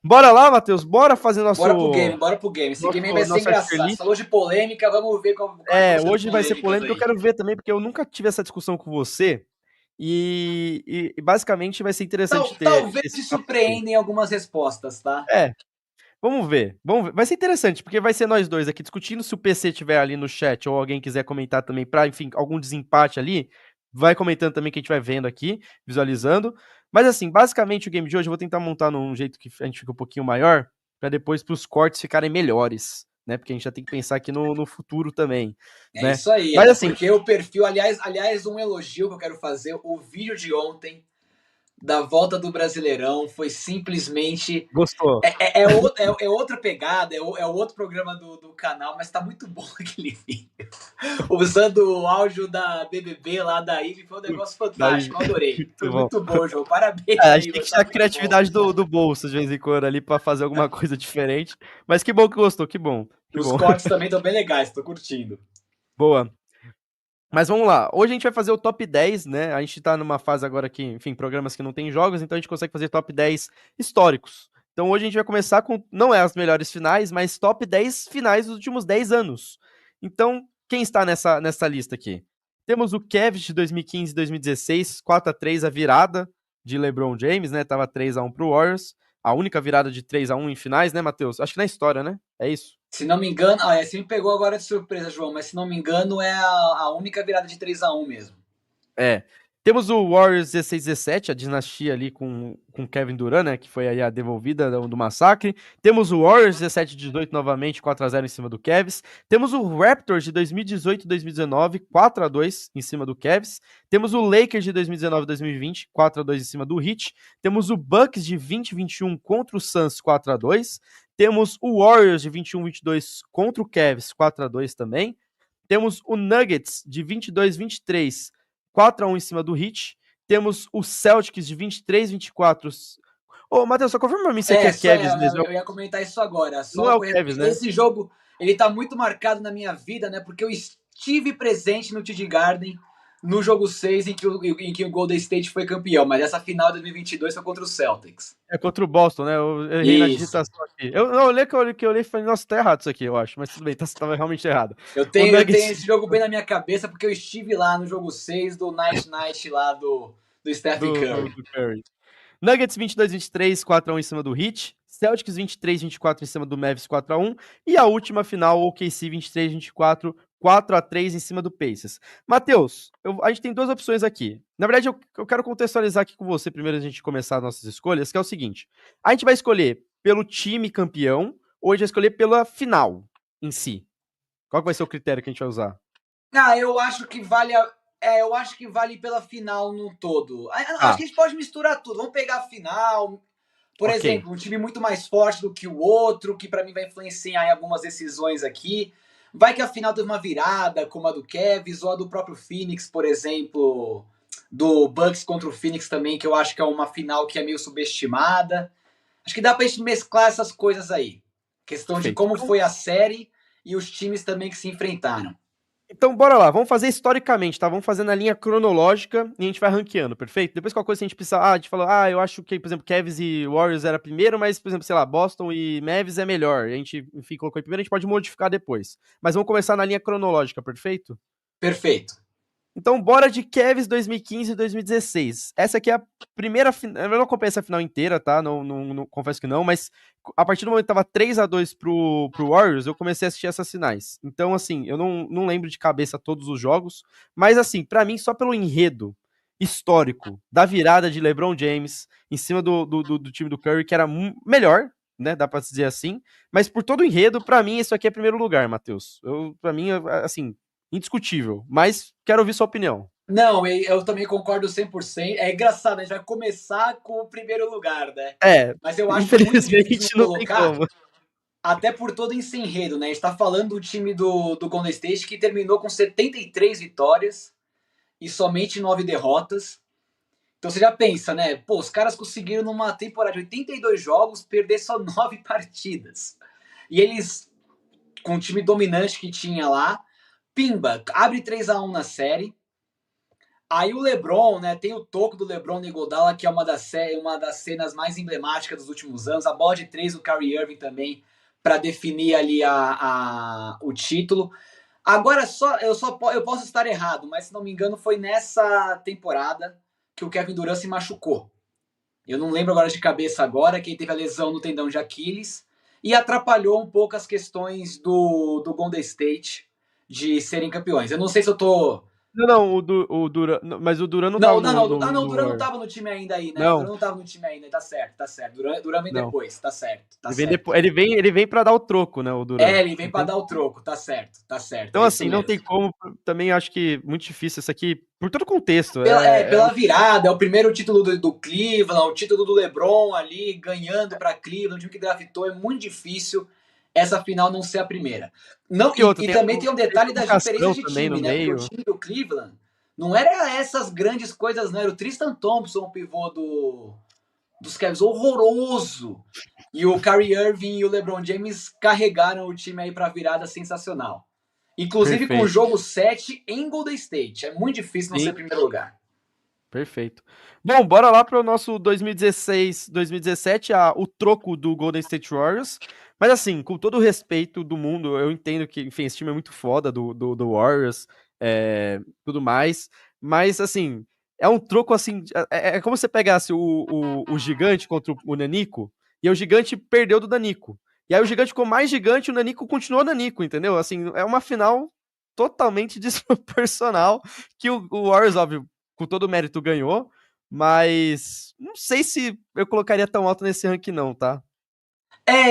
Bora lá, Matheus, bora fazer Bora pro game, bora pro game. Esse game aí vai ser nossa tier engraçado. Você list. falou de polêmica, vamos ver quais vão ser as Hoje vai ser polêmicas polêmica, eu aí. quero ver também, porque eu nunca tive essa discussão com você. E basicamente vai ser interessante ter Talvez esse te papo aqui. surpreendem algumas respostas, tá? É, vamos ver. Vamos ver. Vai ser interessante, porque vai ser nós dois aqui discutindo. Se o PC tiver ali no chat ou alguém quiser comentar também, pra, enfim, algum desempate ali, vai comentando também que a gente vai vendo aqui, visualizando. Mas assim, basicamente o game de hoje eu vou tentar montar num jeito que a gente fica um pouquinho maior, pra depois pros cortes ficarem melhores, né? Porque a gente já tem que pensar aqui no futuro também, É né? isso aí, Mas até assim, porque o perfil, aliás, um elogio que eu quero fazer, o vídeo de ontem da volta do Brasileirão foi simplesmente gostou? é outra pegada, é outro programa do canal, mas tá muito bom aquele vídeo. Usando o áudio da BBB lá da Ivy, foi um negócio Daí, fantástico, eu adorei. Foi muito bom. muito bom, João. Parabéns A aí, gente tem que mano, tirar tá a muito bom. criatividade do bolso de vez em quando ali pra fazer alguma coisa diferente. Mas que bom que gostou, que bom, que Os bom. cortes também estão bem legais, tô curtindo. Boa. Mas vamos lá. Hoje a gente vai fazer o top 10, né? A gente tá numa fase agora que, enfim, programas que não tem jogos, então a gente consegue fazer top 10 históricos. Então hoje a gente vai começar com, não é as melhores finais, mas top 10 finais dos últimos 10 anos. Então, quem está nessa lista aqui? Temos o Cavs de 2015 e 2016, 4-3 a virada de LeBron James, né? Tava 3-1 pro Warriors. A única virada de 3-1 em finais, né, Matheus? Acho que na história, né? É isso. Se não me engano, você me pegou agora de surpresa, João, mas se não me engano é a única virada de 3-1 mesmo. É. Temos o Warriors 16-17, a dinastia ali com Kevin Durant, né? Que foi aí a devolvida do massacre. Temos o Warriors 17-18 novamente, 4-0 em cima do Cavs. Temos o Raptors de 2018 e 2019, 4-2 em cima do Cavs. Temos o Lakers de 2019 e 2020, 4-2 em cima do Heat. Temos o Bucks de 2021 contra o Suns, 4-2. Temos o Warriors de 21-22 contra o Cavs, 4-2 também. Temos o Nuggets de 22-23, 4-1 em cima do Heat. Temos o Celtics de 23-24. Ô, Matheus, só confirma pra mim se aqui é Cavs mesmo. Eu ia comentar isso agora. Não é o Cavs, né? Esse jogo, ele tá muito marcado na minha vida, né? Porque eu estive presente no TD Garden no jogo 6 em que o Golden State foi campeão, mas essa final de 2022 foi contra o Celtics. É contra o Boston, né? Eu errei na Isso. digitação aqui. Eu olhei que eu olhei e falei, nossa, tá errado isso aqui, eu acho. Mas tudo bem, tava realmente errado. O Eu tenho Nuggets esse jogo bem na minha cabeça porque eu estive lá no jogo 6 do Night Night lá do Stephen Curry. do Curry. Nuggets 22-23, 4-1 em cima do Heat. Celtics 23-24 em cima do Mavs, 4-1. E a última final, OKC 23-24, 4-3 em cima do Pacers. Matheus, a gente tem duas opções aqui. Na verdade, eu quero contextualizar aqui com você primeiro a gente começar as nossas escolhas, que é o seguinte. A gente vai escolher pelo time campeão ou a gente vai escolher pela final em si? Qual que vai ser o critério que a gente vai usar? Eu acho que eu acho que vale pela final no todo. Acho Ah, que a gente pode misturar tudo. Vamos pegar a final. Por ok. exemplo, um time muito mais forte do que o outro, que para mim vai influenciar em algumas decisões aqui. Vai que a final teve uma virada, como a do Cavs, ou a do próprio Phoenix, por exemplo, do Bucks contra o Phoenix também, que eu acho que é uma final que é meio subestimada. Acho que dá pra gente mesclar essas coisas aí. Questão de Perfeito. como foi a série e os times também que se enfrentaram. Então, bora lá, vamos fazer historicamente, tá? Vamos fazer na linha cronológica e a gente vai ranqueando, perfeito? Depois, qualquer coisa, se a gente precisar, a gente falou, eu acho que, por exemplo, Cavs e Warriors era primeiro, mas, por exemplo, sei lá, Boston e Mavs é melhor. A gente, enfim, colocou em primeiro, a gente pode modificar depois. Mas vamos começar na linha cronológica, perfeito? Perfeito. Então, bora de Cavs 2015 e 2016. Essa aqui é a primeira final. Eu não acompanhei essa final inteira, tá? Não, confesso que não, mas a partir do momento que tava 3-2 pro Warriors, eu comecei a assistir essas finais. Então, assim, eu não lembro de cabeça todos os jogos, mas, assim, pra mim, só pelo enredo histórico da virada de LeBron James em cima do time do Curry, que era melhor, né? Dá pra dizer assim. Mas por todo o enredo, pra mim, isso aqui é primeiro lugar, Matheus. Pra mim, assim, indiscutível, mas quero ouvir sua opinião. Não, eu também concordo 100%. É engraçado, a gente vai começar com o primeiro lugar, né? É, Mas eu acho muito difícil infelizmente não não tem colocar, como. até por todo esse enredo, né? A gente tá falando do time do Golden State que terminou com 73 vitórias e somente 9 derrotas. Então você já pensa, né? Pô, os caras conseguiram numa temporada de 82 jogos perder só 9 partidas. E eles, com o time dominante que tinha lá, pimba, abre 3-1 na série. Aí o LeBron, né? Tem o toco do LeBron no Iguodala, que é uma das cenas mais emblemáticas dos últimos anos. A bola de três do Kyrie Irving também, para definir ali o título. Agora, eu posso estar errado, mas se não me engano, foi nessa temporada que o Kevin Durant se machucou. Eu não lembro agora de cabeça agora, quem teve a lesão no tendão de Aquiles e atrapalhou um pouco as questões do Golden State de serem campeões. Eu não sei se eu tô. Não, o Duran, mas o Duran não tava Não, não, não. Ah, não, o no Duran não Warriors. tava no time ainda aí, né? O Duran Não, não tava no time ainda, tá certo, tá certo. Duran vem não. depois, tá certo, tá Ele vem certo. depois, ele vem para dar o troco, né, o Duran. Ele vem Não pra tem. dar o troco, tá certo, Então é isso assim, não tem mesmo. como, também acho que muito difícil isso aqui, por todo o contexto. Pela virada, é o primeiro título do Cleveland, o título do LeBron ali, ganhando para Cleveland, um time que draftou, é muito difícil essa final não ser a primeira. Não, E outra, e também tem um tem detalhe das provocação diferenças de também no time, né? Porque o meio. time do Cleveland não era essas grandes coisas, não. Era o Tristan Thompson, o pivô dos Cavs, horroroso. E o Kyrie Irving e o LeBron James carregaram o time aí para virada sensacional. Inclusive com o Perfeito. jogo 7 em Golden State. É muito difícil não ser Sim, primeiro lugar. perfeito. Bom, bora lá para o nosso 2016, 2017, o troco do Golden State Warriors. Mas assim, com todo o respeito do mundo, eu entendo que, enfim, esse time é muito foda do Warriors, tudo mais. Mas assim, é um troco assim. É como se você pegasse o gigante contra o Nanico, e aí o gigante perdeu do Nanico. E aí o gigante ficou mais gigante, o Nanico continuou Nanico, entendeu? Assim, é uma final totalmente desproporcional que o Warriors, óbvio, com todo o mérito ganhou, mas não sei se eu colocaria tão alto nesse ranking não, tá?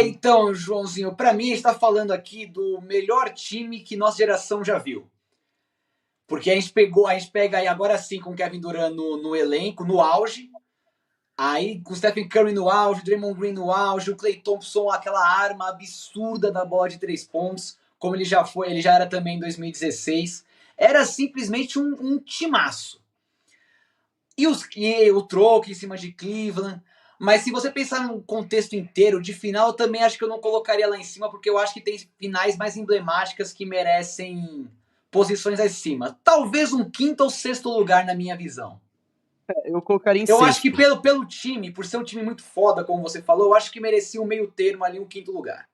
Então, Joãozinho, para mim está falando aqui do melhor time que nossa geração já viu. Porque a gente pega aí agora sim com o Kevin Durant no elenco, no auge. Aí com o Stephen Curry no auge, o Draymond Green no auge, o Klay Thompson, aquela arma absurda da bola de 3 pontos, como ele já foi, ele já era também em 2016. Era simplesmente um timaço. E o troco em cima de Cleveland. Mas se você pensar no contexto inteiro de final, eu também acho que eu não colocaria lá em cima, porque eu acho que tem finais mais emblemáticas que merecem posições acima. Talvez um quinto ou sexto lugar na minha visão. Eu colocaria em Eu acho que sexto. pelo time, por ser um time muito foda, como você falou, eu acho que merecia um meio termo ali, um quinto lugar.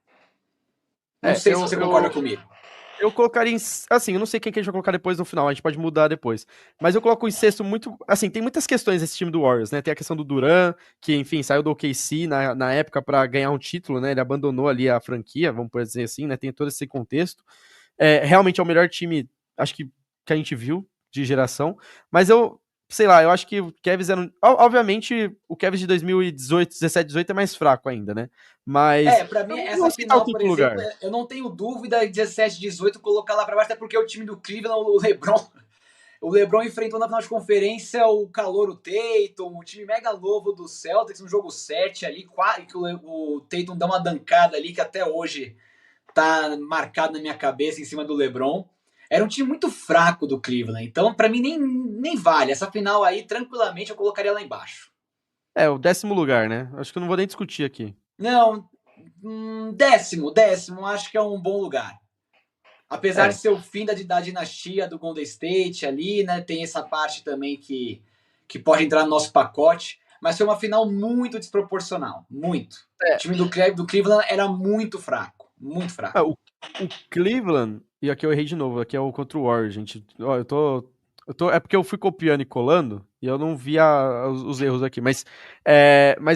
Não É, sei se você concorda comigo. eu colocaria em. Assim, eu não sei quem que a gente vai colocar depois no final, a gente pode mudar depois. Mas eu coloco em sexto muito. Assim, tem muitas questões esse time do Warriors, né? Tem a questão do Duran, que, enfim, saiu do OKC na época para ganhar um título, né? Ele abandonou ali a franquia, vamos dizer assim, né? Tem todo esse contexto. Realmente é o melhor time, acho que a gente viu de geração. Mas eu, sei lá, eu acho que o Cavs era. Obviamente, o Cavs de 2018, 17, 18 é mais fraco ainda, né? Mas Pra mim, eu não vou essa aceitar o final, por quinto exemplo, lugar. eu não tenho dúvida de 17, 18 colocar lá pra baixo, até porque o time do Cleveland, o LeBron, o LeBron enfrentou na final de conferência o calor, o Tatum, o time mega novo do Celtics, no jogo 7 ali, que o Tatum dá uma dancada ali, que até hoje tá marcado na minha cabeça em cima do LeBron. Era um time muito fraco do Cleveland, então pra mim nem vale. Essa final aí, tranquilamente, eu colocaria lá embaixo. O 10º lugar, né? Acho que eu não vou nem discutir aqui. Não, décimo, acho que é um bom lugar. Apesar de É, ser o fim da dinastia do Golden State ali, né? Tem essa parte também que pode entrar no nosso pacote. Mas foi uma final muito desproporcional. Muito. O é, time do Cleveland era muito fraco. Muito fraco. o Cleveland, e aqui eu errei de novo, aqui é o contra o Warriors, gente. Ó, é porque eu fui copiando e colando, e eu não vi os erros aqui, mas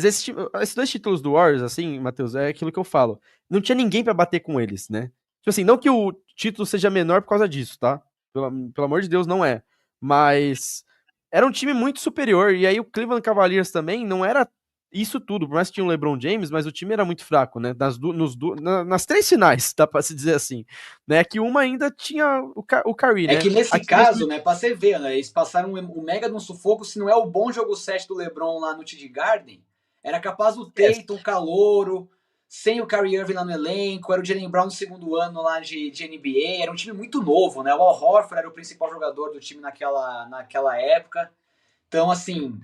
esses dois títulos do Warriors, assim, Matheus, é aquilo que eu falo. Não tinha ninguém pra bater com eles, né? Tipo assim, não que o título seja menor por causa disso, tá? Pelo amor de Deus, não é. Mas era um time muito superior, e aí o Cleveland Cavaliers também não era isso tudo, por mais que tinha o LeBron James, mas o time era muito fraco, né? Nas três finais, dá pra se dizer assim, né? Que uma ainda tinha o Curry, É né? que nesse Aqui caso, né, pra você ver, né, eles passaram um mega de um sufoco, se não é o bom jogo 7 do LeBron lá no TD Garden, era capaz o Tatum, o Calouro, sem o Kyrie Irving lá no elenco, era o Jaylen Brown no segundo ano lá de NBA, era um time muito novo, né, o Al Horford era o principal jogador do time naquela época, então assim,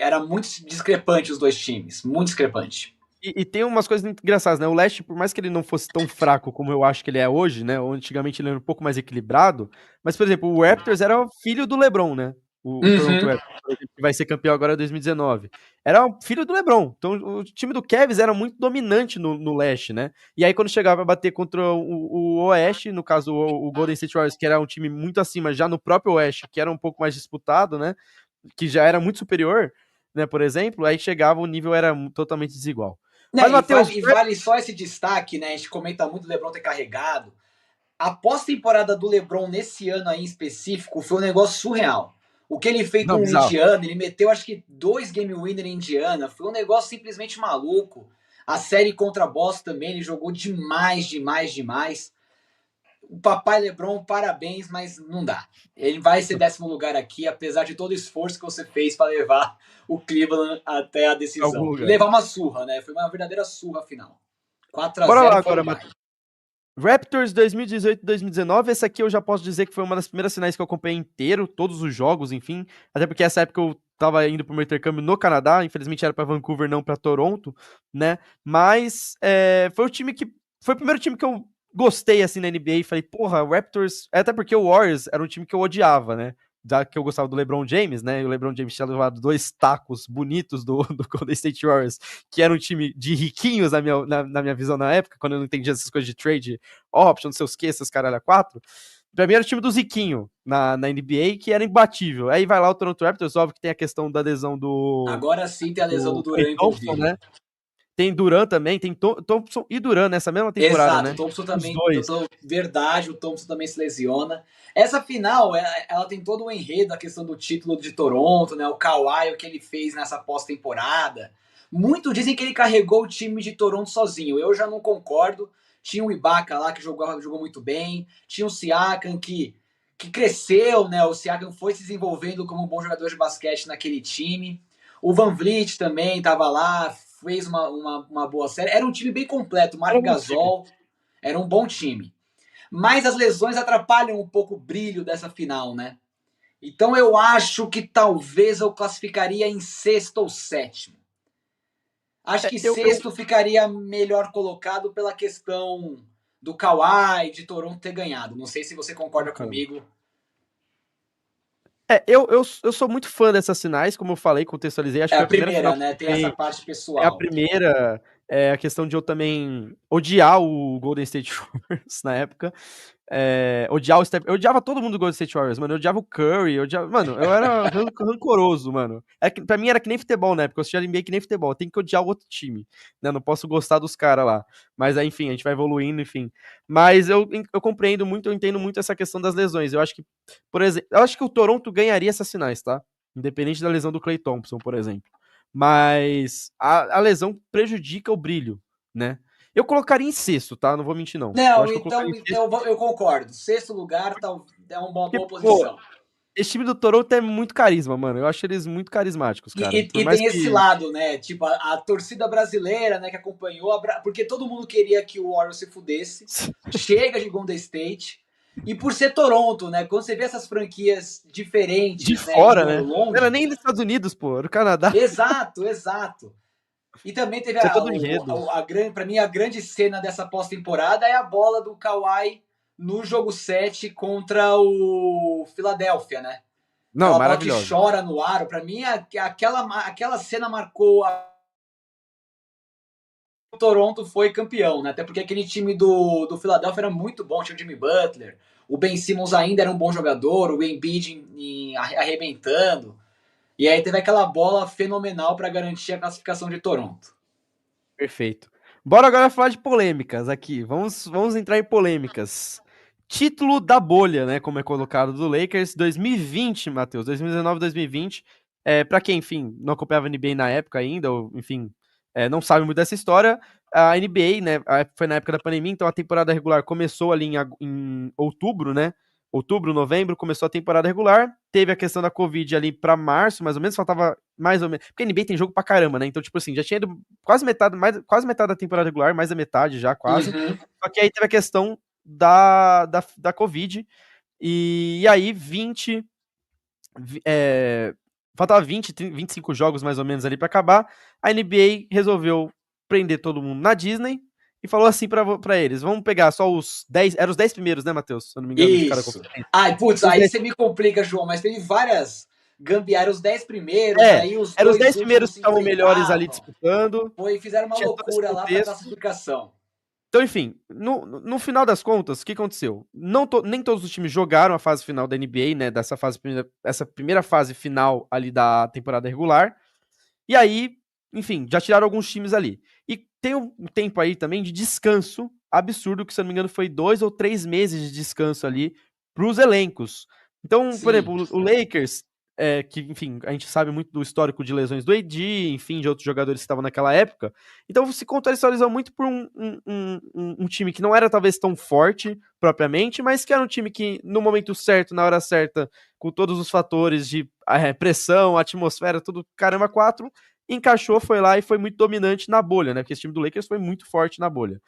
era muito discrepante os dois times, muito discrepante. e tem umas coisas muito engraçadas, né? O Leste, por mais que ele não fosse tão fraco como eu acho que ele é hoje, né? Ou antigamente ele era um pouco mais equilibrado, mas, por exemplo, o Raptors era filho do LeBron, né? o Toronto Uhum. Raptors, por exemplo, que vai ser campeão agora em 2019. Era o filho do LeBron. Então o time do Cavs era muito dominante no leste, né? E aí quando chegava a bater contra o Oeste, no caso o Golden State Warriors, que era um time muito acima já no próprio Oeste, que era um pouco mais disputado, né? Que já era muito superior, né? Por exemplo, aí chegava, o nível era totalmente desigual. Mas, Né, Matheus, e vale só esse destaque, né? A gente comenta muito o LeBron ter carregado. A pós-temporada do LeBron nesse ano aí em específico foi um negócio surreal. O que ele fez não, com o bizarro. Indiana, ele meteu acho que 2 game winner em Indiana, foi um negócio simplesmente maluco. A série contra Boston também, ele jogou demais, demais, demais. O papai LeBron, parabéns, mas não dá. Ele vai ser 10º lugar aqui, apesar de todo o esforço que você fez para levar o Cleveland até a Algum decisão. E lugar. levar uma surra, né? Foi uma verdadeira surra final. 4 a Bora 0 lá foi agora, o pai. Raptors 2018 e 2019, esse aqui eu já posso dizer que foi uma das primeiras finais que eu acompanhei inteiro, todos os jogos, enfim. Até porque essa época eu tava indo pro meu intercâmbio no Canadá, infelizmente era para Vancouver, não para Toronto, né? Mas foi o time que. Foi o primeiro time que eu gostei assim na NBA e falei, porra, o Raptors. Até porque o Warriors era um time que eu odiava, né? Já que eu gostava do LeBron James, né? E o LeBron James tinha levado 2 tacos bonitos do Golden State Warriors, que era um time de riquinhos na minha visão na época, quando eu não entendia essas coisas de trade option, não sei os que, essas caralho a quatro. Pra mim era o time do Ziquinho na NBA, que era imbatível. Aí vai lá o Toronto Raptors, óbvio que tem a questão da lesão Agora sim tem a lesão do do Klay Duran Thompson, envolvido. né? Tem Duran também, tem Thompson e Duran nessa mesma temporada, Exato, o né? Thompson Os também, dois. verdade, o Thompson também se lesiona. Essa final, ela tem todo o enredo, a questão do título de Toronto, né? O Kawhi, o que ele fez nessa pós-temporada. Muito dizem que ele carregou o time de Toronto sozinho. Eu já não concordo. Tinha o Ibaka lá que jogou muito bem. Tinha o Siakam que cresceu, né? O Siakam foi se desenvolvendo como um bom jogador de basquete naquele time. O Van Vliet também estava lá, fez uma boa série. Era um time bem completo. O Era Marc um bom time. Gasol era um bom time. Mas as lesões atrapalham um pouco o brilho dessa final, né? Então eu acho que talvez eu classificaria em sexto ou sétimo. Acho que Eu, sexto ficaria melhor colocado pela questão do Kawhi, de Toronto ter ganhado. Não sei se você concorda concordo. comigo. Eu sou muito fã dessas finais, como eu falei, contextualizei. Acho É que a foi a primeira final primeira, que né? eu Tem essa acompanhei. parte É a pessoal. primeira, a questão de eu também odiar o Golden State Warriors na época. Odiar o Steph, eu odiava todo mundo do Golden State Warriors, mano. Eu odiava o Curry, mano, eu era rancoroso, mano. Pra mim era que nem futebol na época, eu assistia NBA que nem futebol. Tem que odiar o outro time, né? Não posso gostar dos caras lá. Mas aí, enfim, a gente vai evoluindo, enfim. Mas eu compreendo muito, eu entendo muito essa questão das lesões. Eu acho que, por exemplo, eu acho que o Toronto ganharia essas finais, tá? Independente da lesão do Klay Thompson, por exemplo. Mas a lesão prejudica o brilho, né? Eu colocaria em sexto, tá? Não vou mentir, não. Eu Não, acho que eu colocaria então, em sexto. eu concordo. Sexto lugar é uma Porque, boa pô, posição. esse time do Toronto é muito carisma, mano. Eu acho eles muito carismáticos, cara. Por E mais tem esse que. lado, né? Tipo, a torcida brasileira, né, que acompanhou, porque todo mundo queria que o Warriors se fudesse. Chega de Golden State. E por ser Toronto, né? Quando você vê essas franquias De diferentes, né, fora, indo né? Não era longe. nem nos Estados Unidos, pô. Era o Canadá. Exato, exato. E também teve Isso é todo enredo. grande, para mim, a grande cena dessa pós-temporada é a bola do Kawhi no jogo 7 contra o Philadelphia, né? Não, Aquela bola que maravilhosa. chora no aro, para mim, aquela cena marcou o Toronto foi campeão, né? Até porque aquele time do Philadelphia era muito bom, tinha o Jimmy Butler, o Ben Simmons ainda era um bom jogador, o Embiid arrebentando. E aí teve aquela bola fenomenal para garantir a classificação de Toronto. Perfeito. Bora agora falar de polêmicas aqui. Vamos entrar em polêmicas. Título da bolha, né? Como é colocado do Lakers 2020, Matheus. 2019, 2020. Para quem, enfim, não acompanhava a NBA na época ainda, ou enfim, não sabe muito dessa história, a NBA, né? Foi na época da pandemia, então a temporada regular começou ali em outubro, né? Outubro, novembro, começou a temporada regular. Teve a questão da Covid ali para março, mais ou menos, faltava mais ou menos. Porque a NBA tem jogo pra caramba, né? Então, tipo assim, já tinha ido quase metade da temporada regular, mais da metade já, quase. Uhum. Só que aí teve a questão da Covid. E aí, faltava 25 jogos mais ou menos ali pra acabar. A NBA resolveu prender todo mundo na Disney e falou assim pra eles: vamos pegar só os 10. Eram os 10 primeiros, né, Matheus? Se eu não me engano, de cada Isso. conferência. Ai, putz, Os aí 10. você me complica, João, mas teve várias. gambiaram os 10 primeiros, É, aí os eram os dois 10 últimos primeiros que se estavam melhores ali enfrentavam. disputando, Fizeram uma tinha todo esse loucura lá pra contexto. classificação. Então, enfim, no final das contas, o que aconteceu? Nem todos os times jogaram a fase final da NBA, né? Essa primeira fase final ali da temporada regular. E aí, enfim, já tiraram alguns times ali. E tem um tempo aí também de descanso absurdo, que se eu não me engano foi 2 ou 3 meses de descanso ali para os elencos. Então, por Sim. exemplo, o Lakers, que, enfim, a gente sabe muito do histórico de lesões do AD, enfim, de outros jogadores que estavam naquela época. Então, se contextualizou muito por um time que não era talvez tão forte propriamente, mas que era um time que, no momento certo, na hora certa, com todos os fatores de pressão, atmosfera, tudo caramba, quatro, encaixou, foi lá e foi muito dominante na bolha, né? Porque esse time do Lakers foi muito forte na bolha.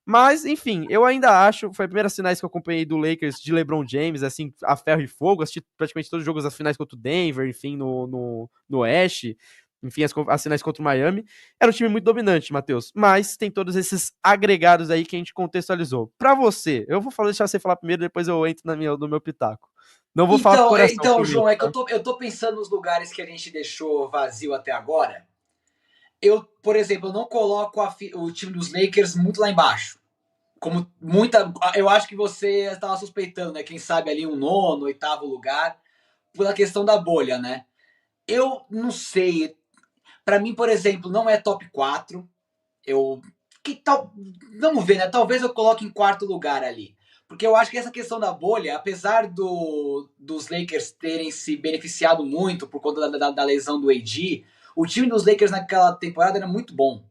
Mas, enfim, eu ainda acho, foi a primeira sinais que eu acompanhei do Lakers de LeBron James, assim, a ferro e fogo, assisti praticamente todos os jogos das finais contra o Denver, enfim, no Oeste, enfim, as finais contra o Miami. Era um time muito dominante, Matheus, mas tem todos esses agregados aí que a gente contextualizou. Pra você, eu vou deixar você falar primeiro, depois eu entro no meu pitaco. Não vou falar com o coração Então, primeiro, João, é que tá? eu tô pensando nos lugares que a gente deixou vazio até agora. Eu, por exemplo, eu não coloco o time dos Lakers muito lá embaixo. Como muita. Eu acho que você estava suspeitando, né? Quem sabe ali um nono, oitavo lugar, pela questão da bolha, né? Eu não sei. Para mim, por exemplo, não é top 4. Eu. Que tal. Vamos ver, né? Talvez eu coloque em quarto lugar ali. Porque eu acho que essa questão da bolha, apesar dos Lakers terem se beneficiado muito por conta da lesão do AD, o time dos Lakers naquela temporada era muito bom.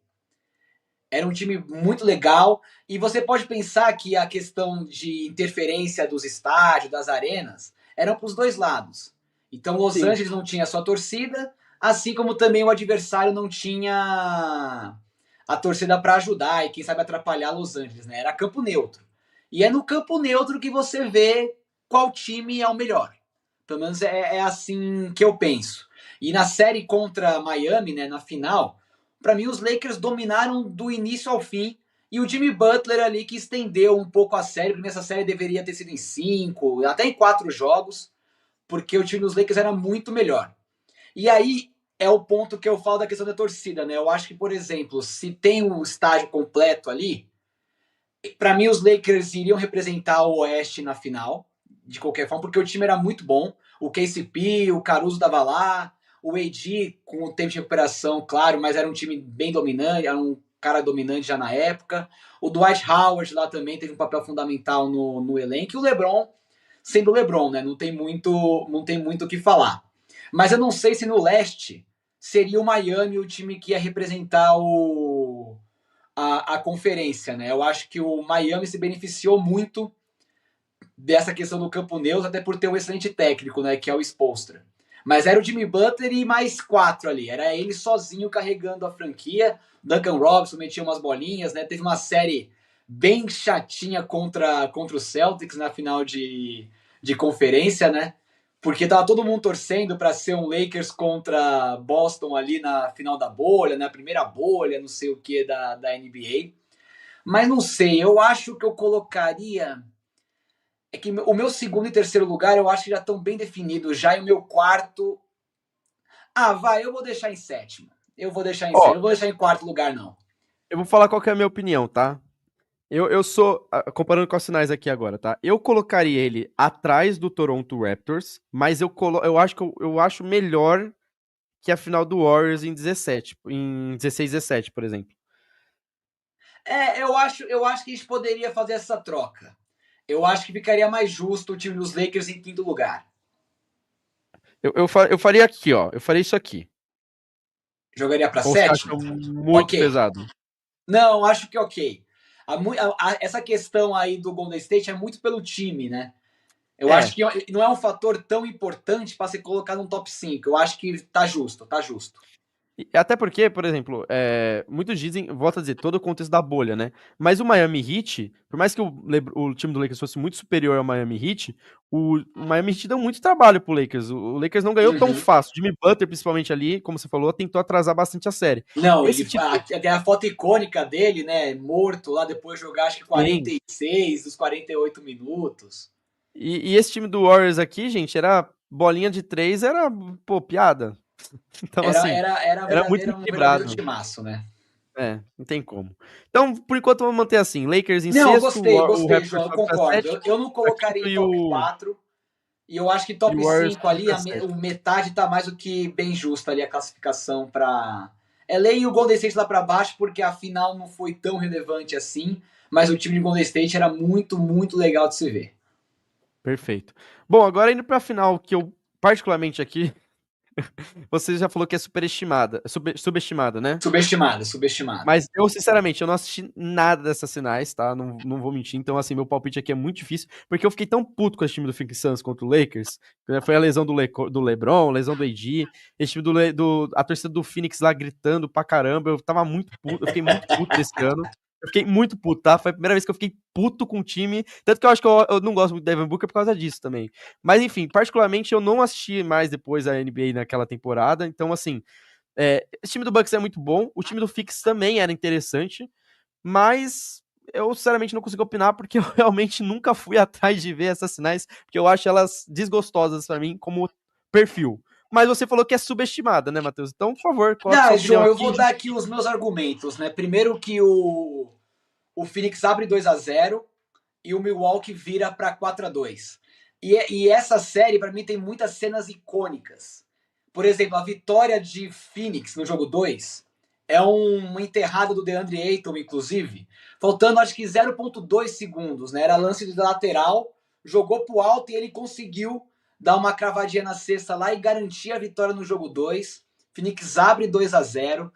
Era um time muito legal. E você pode pensar que a questão de interferência dos estádios, das arenas, eram para os dois lados. Então, Los Sim. Angeles não tinha sua torcida, assim como também o adversário não tinha a torcida para ajudar e, quem sabe, atrapalhar Los Angeles, né? Era campo neutro. E é no campo neutro que você vê qual time é o melhor. Pelo menos é assim que eu penso. E na série contra Miami, né, na final, para mim os Lakers dominaram do início ao fim. E o Jimmy Butler ali que estendeu um pouco a série, porque essa série deveria ter sido em 5, até em 4 jogos, porque o time dos Lakers era muito melhor. E aí é o ponto que eu falo da questão da torcida, né? Eu acho que, por exemplo, se tem o estádio completo ali, para mim os Lakers iriam representar o Oeste na final, de qualquer forma, porque o time era muito bom. O KCP, o Caruso dava lá, o AD com o tempo de recuperação, claro, mas era um time bem dominante, era um cara dominante já na época. O Dwight Howard lá também teve um papel fundamental no elenco. E o LeBron, sendo o LeBron, né? Não tem muito o que falar. Mas eu não sei se no leste seria o Miami o time que ia representar a conferência, né? Eu acho que o Miami se beneficiou muito dessa questão do campo neutro, até por ter um excelente técnico, né? Que é o Spoelstra. Mas era o Jimmy Butler e mais 4 ali. Era ele sozinho carregando a franquia. Duncan Robinson metia umas bolinhas, né? Teve uma série bem chatinha contra o Celtics na final de conferência, né? Porque tava todo mundo torcendo para ser um Lakers contra Boston ali na final da bolha, na primeira bolha, não sei o que da NBA. Mas não sei, eu acho que eu colocaria. É que o meu segundo e terceiro lugar eu acho que já estão bem definidos já, e o meu quarto. Ah, vai, eu vou deixar em sétimo. Eu vou deixar em Ó, sétimo, não vou deixar em quarto lugar, não. eu vou falar qual que é a minha opinião, tá? Eu sou, comparando com as finais aqui agora, tá? Eu colocaria ele atrás do Toronto Raptors, mas eu acho eu acho melhor que a final do Warriors em 17, em 16, 17, por exemplo. Eu acho que a gente poderia fazer essa troca. Eu acho que ficaria mais justo o time dos Lakers em quinto lugar. Eu faria aqui, ó. Eu faria isso aqui. Jogaria para Ou você sétimo? acha muito Ok. pesado? Não, acho que ok. Essa questão aí do Golden State é muito pelo time, né? Eu acho É, que não é um fator tão importante para ser colocado no top 5. Eu acho que tá justo, tá justo. até porque, por exemplo, muitos dizem, volto a dizer, todo o contexto da bolha, né? Mas o Miami Heat, por mais que o time do Lakers fosse muito superior ao Miami Heat, o Miami Heat deu muito trabalho pro Lakers. O Lakers não ganhou tão Uhum. fácil. Jimmy Butler, principalmente ali, como você falou, tentou atrasar bastante a série. Não, Esse título, tem a foto icônica dele, né? Morto lá depois de jogar acho que sim. 46 dos 48 minutos. E esse time do Warriors aqui, gente, era bolinha de 3 era, pô, piada. Então, Era, assim, era, era era muito um verdadeiro equilibrado. timaço, né? É, não tem como. Então, por enquanto, vamos manter assim: Lakers em Não, sexto, gostei, o gostei, Raptors João, eu sobe pra concordo. Eu, sétimo, eu não pra colocaria quinto em top 4 e eu acho que e o top Warriors 5 sobe ali, pra sétimo. o metade tá mais do que bem justa ali a classificação para LA e o Golden State lá para baixo, porque a final não foi tão relevante assim, mas o time de Golden State era muito, muito legal de se ver. Perfeito. Bom, agora indo pra final, que eu particularmente aqui, você já falou que é superestimada, subestimada, né? Subestimada, subestimada. Mas eu, sinceramente, eu não assisti nada dessas finais, tá? Não vou mentir. Então, assim, meu palpite aqui é muito difícil, porque eu fiquei tão puto com esse time do Phoenix Suns contra o Lakers. Foi a lesão do LeBron, lesão do AD, esse time a torcida do Phoenix lá gritando pra caramba. Eu tava muito puto, eu fiquei muito puto desse ano. Eu fiquei muito puto, tá? Foi a primeira vez que eu fiquei puto com o time. Tanto que eu acho que eu não gosto muito do Devin Booker por causa disso também. Mas, enfim, particularmente eu não assisti mais depois a NBA naquela temporada. Então, assim, esse time do Bucks é muito bom, o time do Fix também era interessante, mas eu sinceramente não consigo opinar porque eu realmente nunca fui atrás de ver essas sinais, porque eu acho elas desgostosas pra mim como perfil. Mas você falou que é subestimada, né, Matheus? Então, por favor, coloque sua Ah, opinião João, eu aqui. vou dar aqui os meus argumentos, né? Primeiro que o Phoenix abre 2-0 e o Milwaukee vira para 4-2. E essa série, para mim, tem muitas cenas icônicas. Por exemplo, a vitória de Phoenix no jogo 2 é uma enterrada do DeAndre Ayton, inclusive, faltando acho que 0,2 segundos, né? Era lance de lateral, jogou pro alto e ele conseguiu dar uma cravadinha na cesta lá e garantir a vitória no jogo 2. Phoenix abre 2-0.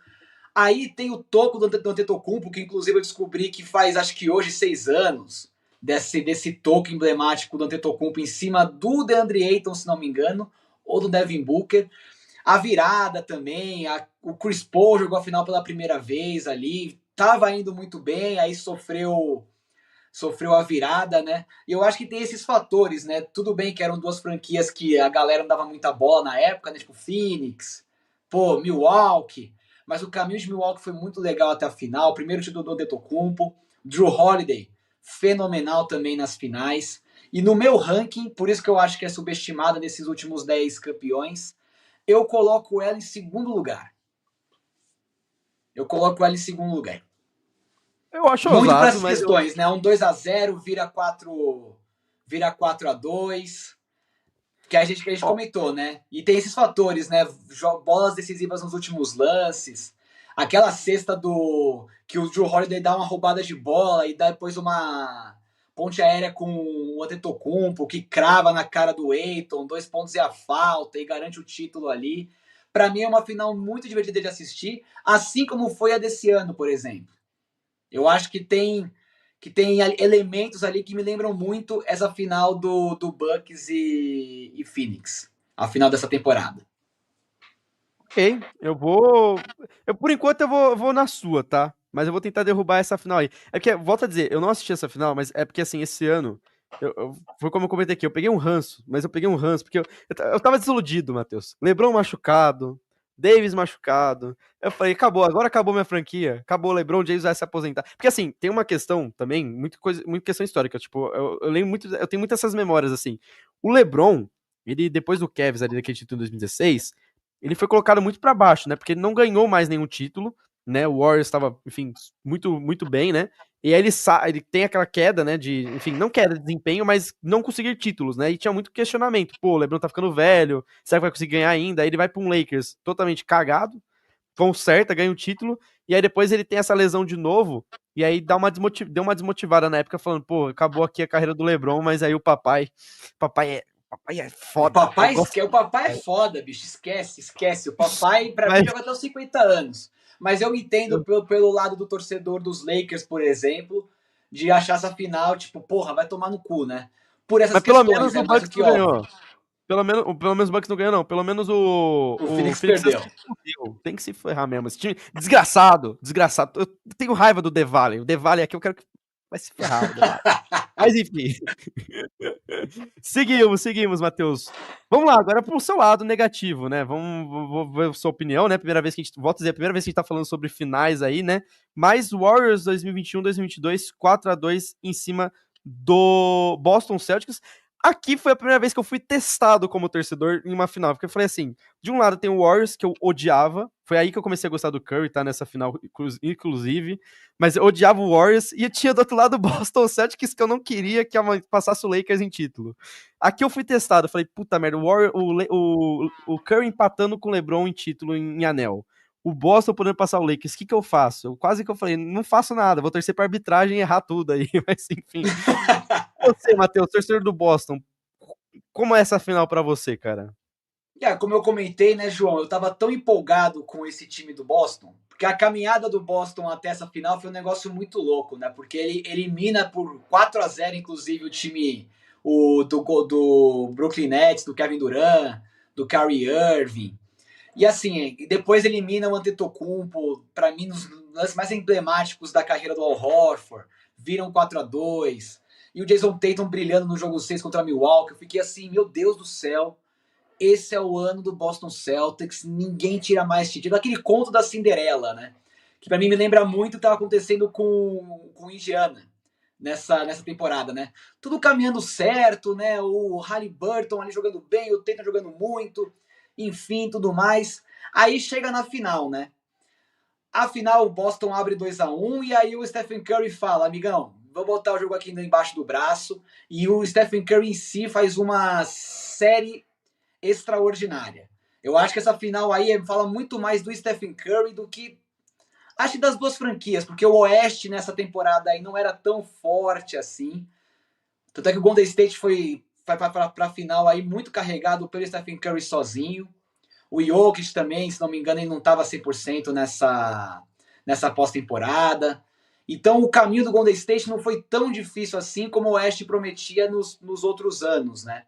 Aí tem o toco do Antetokounmpo, que inclusive eu descobri que faz, acho que hoje, 6 anos, desse toco emblemático do Antetokounmpo em cima do DeAndre Ayton, se não me engano, ou do Devin Booker. A virada também, o Chris Paul jogou a final pela primeira vez ali, tava indo muito bem, aí sofreu a virada, né? E eu acho que tem esses fatores, né? Tudo bem que eram duas franquias que a galera não dava muita bola na época, né? Tipo Phoenix, pô, Milwaukee. Mas o caminho de Milwaukee foi muito legal até a final. O primeiro título do Antetokounmpo, Drew Holiday, fenomenal também nas finais. E no meu ranking, por isso que eu acho que é subestimada nesses últimos 10 campeões, eu coloco ela em segundo lugar. Eu coloco ela em segundo lugar. Eu acho Muito para ousado, essas mas eu. questões, né? Um 2-0 vira 4-2, que a gente Ó, comentou, né? E tem esses fatores, né? Bolas decisivas nos últimos lances, aquela cesta do que o Drew Holiday dá uma roubada de bola e dá depois uma ponte aérea com o Antetokounmpo que crava na cara do Ayton, 2 pontos e a falta e garante o título ali. Para mim é uma final muito divertida de assistir, assim como foi a desse ano, por exemplo. Eu acho que tem elementos ali que me lembram muito essa final do Bucks e Phoenix, a final dessa temporada. ok, eu vou. Por enquanto, eu vou na sua, tá? Mas eu vou tentar derrubar essa final aí. É porque, volto a dizer, eu não assisti essa final, mas é porque, assim, esse ano. Foi como eu comentei aqui, eu peguei um ranço, mas eu peguei um ranço, porque eu tava desiludido, Matheus. LeBron machucado, Davis machucado. Eu falei, acabou, agora acabou minha franquia. Acabou, o LeBron James vai se aposentar. Porque, assim, tem uma questão também, muita questão histórica. Tipo, eu lembro muito, eu tenho muitas essas memórias, assim. O LeBron, ele, depois do Cavs ali, daquele título em 2016 ele foi colocado muito para baixo, né? Porque ele não ganhou mais nenhum título, né? O Warriors estava, enfim, muito, muito bem, né? E aí ele tem aquela queda, né? Enfim, não queda de desempenho, mas não conseguir títulos, né? E tinha muito questionamento. Pô, o LeBron tá ficando velho, será que vai conseguir ganhar ainda? Aí ele vai para um Lakers totalmente cagado, conserta, ganha o título, e aí depois ele tem essa lesão de novo, e aí deu uma desmotivada na época, falando, pô, acabou aqui a carreira do LeBron, mas aí o papai é O foda, eu papai, gosto. o papai é foda, bicho. Esquece, esquece. O papai, pra mim, Mas joga até os 50 anos. Mas eu entendo pelo lado do torcedor dos Lakers, por exemplo, de achar essa final, tipo, porra, vai tomar no cu, né? Por essas Mas pelo questões, menos é o mais do Bucks que não óbvio. ganhou. Pelo menos o Bucks não ganhou, não. Pelo menos O o Phoenix Phoenix Suns perdeu. se fudeu. Tem que se ferrar mesmo. Esse time, desgraçado, desgraçado. Eu tenho raiva do Devale. O Devale aqui eu quero que vai se ferrar, o Devale. Mas enfim. Seguimos, Matheus. Vamos lá, agora pro seu lado negativo, né? Vou ver a sua opinião, né? Primeira vez que a gente, volto a dizer, a primeira vez que a gente tá falando sobre finais aí, né? Mas Warriors 2021, 2022, 4-2 em cima do Boston Celtics. Aqui foi a primeira vez que eu fui testado como torcedor em uma final, porque eu falei assim, de um lado tem o Warriors, que eu odiava, foi aí que eu comecei a gostar do Curry, tá, nessa final, inclusive, mas eu odiava o Warriors, e tinha do outro lado o Boston Celtics, que eu não queria que passasse o Lakers em título. Aqui eu fui testado, falei, puta merda, o Curry empatando com o LeBron em título em anel. O Boston podendo passar o Lakers, o que que eu faço? Quase que eu falei, não faço nada, vou torcer pra arbitragem e errar tudo aí, mas enfim. Você, Matheus, torcedor do Boston, como é essa final pra você, cara? Como eu comentei, né, João, eu tava tão empolgado com esse time do Boston, porque a caminhada do Boston até essa final foi um negócio muito louco, né? Porque ele elimina por 4-0, inclusive, o time do Brooklyn Nets, do Kevin Durant, do Kyrie Irving. E assim, depois elimina o Antetokounmpo, para mim, nos lances mais emblemáticos da carreira do Al Horford, viram 4-2. E o Jason Tatum brilhando no jogo 6 contra Milwaukee. Eu fiquei assim, meu Deus do céu, esse é o ano do Boston Celtics, ninguém tira mais título. Aquele conto da Cinderela, né? Que para mim me lembra muito o que estava acontecendo com Indiana nessa temporada, né? Tudo caminhando certo, né? O Halliburton ali jogando bem, o Tatum jogando muito, enfim, tudo mais. Aí chega na final, né? Afinal, o Boston abre 2-1 e aí o Stephen Curry fala, amigão, vou botar o jogo aqui embaixo do braço. E o Stephen Curry em si faz uma série extraordinária. Eu acho que essa final aí fala muito mais do Stephen Curry do que, acho que das duas franquias, porque o Oeste nessa temporada aí não era tão forte assim. Tanto é que o Golden State foi para a final aí muito carregado pelo Stephen Curry sozinho. O Jokic também, se não me engano, ele não estava 100% nessa pós-temporada. Então o caminho do Golden State não foi tão difícil assim como o Oeste prometia nos outros anos, né?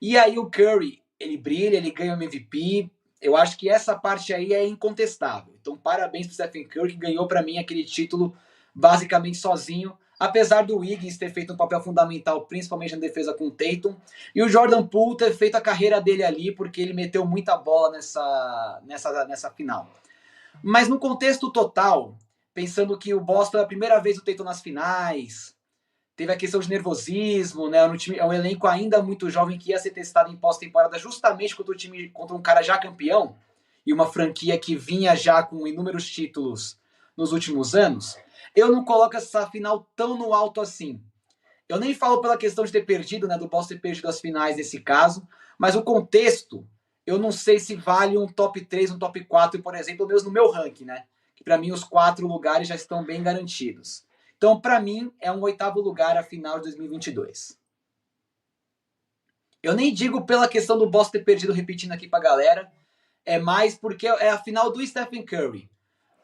E aí o Curry, ele brilha, ele ganha o MVP. Eu acho que essa parte aí é incontestável. Então, parabéns pro Stephen Curry, que ganhou para mim aquele título basicamente sozinho, apesar do Wiggins ter feito um papel fundamental, principalmente na defesa com o Tatum, e o Jordan Poole ter feito a carreira dele ali, porque ele meteu muita bola nessa final. Mas no contexto total, pensando que o Boston é a primeira vez o Tatum nas finais, teve a questão de nervosismo, né? É um elenco ainda muito jovem que ia ser testado em pós-temporada justamente contra um cara já campeão e uma franquia que vinha já com inúmeros títulos nos últimos anos. Eu não coloco essa final tão no alto assim. Eu nem falo pela questão de ter perdido, né? Do Boston ter perdido as finais nesse caso, mas o contexto, eu não sei se vale um top 3, um top 4, por exemplo, mesmo no meu ranking, né? Que para mim os 4 lugares já estão bem garantidos. Então, para mim, é um 8º lugar a final de 2022. Eu nem digo pela questão do Boston ter perdido, repetindo aqui pra galera, é mais porque é a final do Stephen Curry.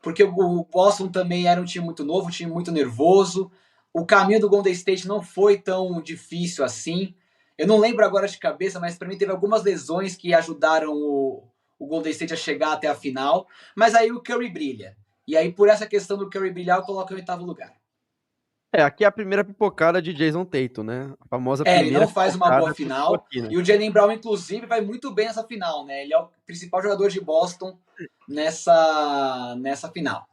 Porque o Boston também era um time muito novo, um time muito nervoso. O caminho do Golden State não foi tão difícil assim. Eu não lembro agora de cabeça, mas para mim teve algumas lesões que ajudaram o Golden State a chegar até a final. Mas aí o Curry brilha. E aí, por essa questão do Curry brilhar, eu coloco em 8º lugar. Aqui é a primeira pipocada de Jason Tatum, né? A famosa Ele não primeira faz uma boa pipocada que final. aqui, né? E o Jaylen Brown, inclusive, vai muito bem nessa final, né? Ele é o principal jogador de Boston nessa final.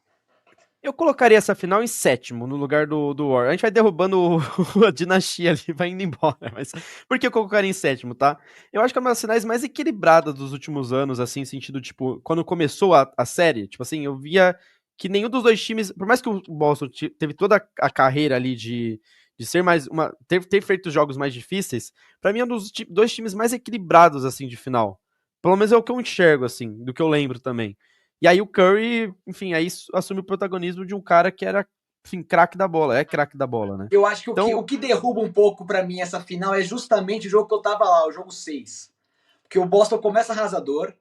Eu colocaria essa final em sétimo, no lugar do War. A gente vai derrubando a dinastia ali, vai indo embora. Mas por que eu colocaria em sétimo, tá? Eu acho que é uma das finais mais equilibradas dos últimos anos, assim, sentido, tipo, quando começou a série, tipo assim, eu via que nenhum dos dois times, por mais que o Boston teve toda a carreira ali de ser mais uma, ter feito jogos mais difíceis, pra mim é um dos dois times mais equilibrados, assim, de final. Pelo menos é o que eu enxergo, assim, do que eu lembro também. E aí o Curry, enfim, aí assume o protagonismo de um cara que era, enfim, craque da bola, é craque da bola, né? Eu acho que Então, o que derruba um pouco para mim essa final é justamente o jogo que eu tava lá, o jogo 6. Porque o Boston começa arrasador,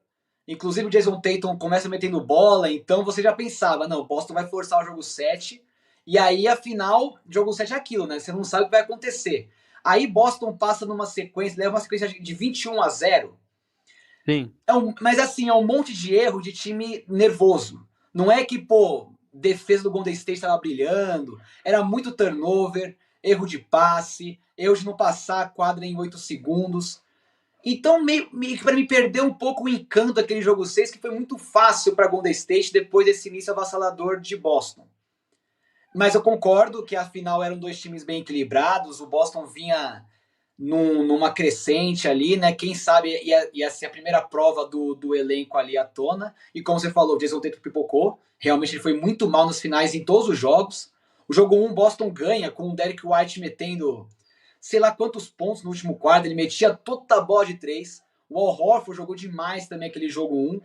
inclusive o Jason Tatum começa metendo bola, então você já pensava, não, o Boston vai forçar o jogo 7, e aí afinal, jogo 7 é aquilo, né? Você não sabe o que vai acontecer. Aí Boston passa numa sequência, leva uma sequência de 21-0. sim, Mas assim, é um monte de erro de time nervoso. Não é que, pô, defesa do Golden State estava brilhando, era muito turnover, erro de passe, erro de não passar a quadra em 8 segundos. Então, meio que para me perder um pouco o encanto daquele jogo 6, que foi muito fácil para Golden State depois desse início avassalador de Boston. Mas eu concordo que afinal eram dois times bem equilibrados, o Boston vinha numa crescente ali, né? Quem sabe ia ser a primeira prova do elenco ali à tona. E como você falou, o Jason Tatum pipocou. Realmente ele foi muito mal nos finais em todos os jogos. O jogo 1, Boston ganha com o Derek White metendo sei lá quantos pontos no último quarto. Ele metia toda a bola de 3. O Al Horford jogou demais também aquele jogo 1.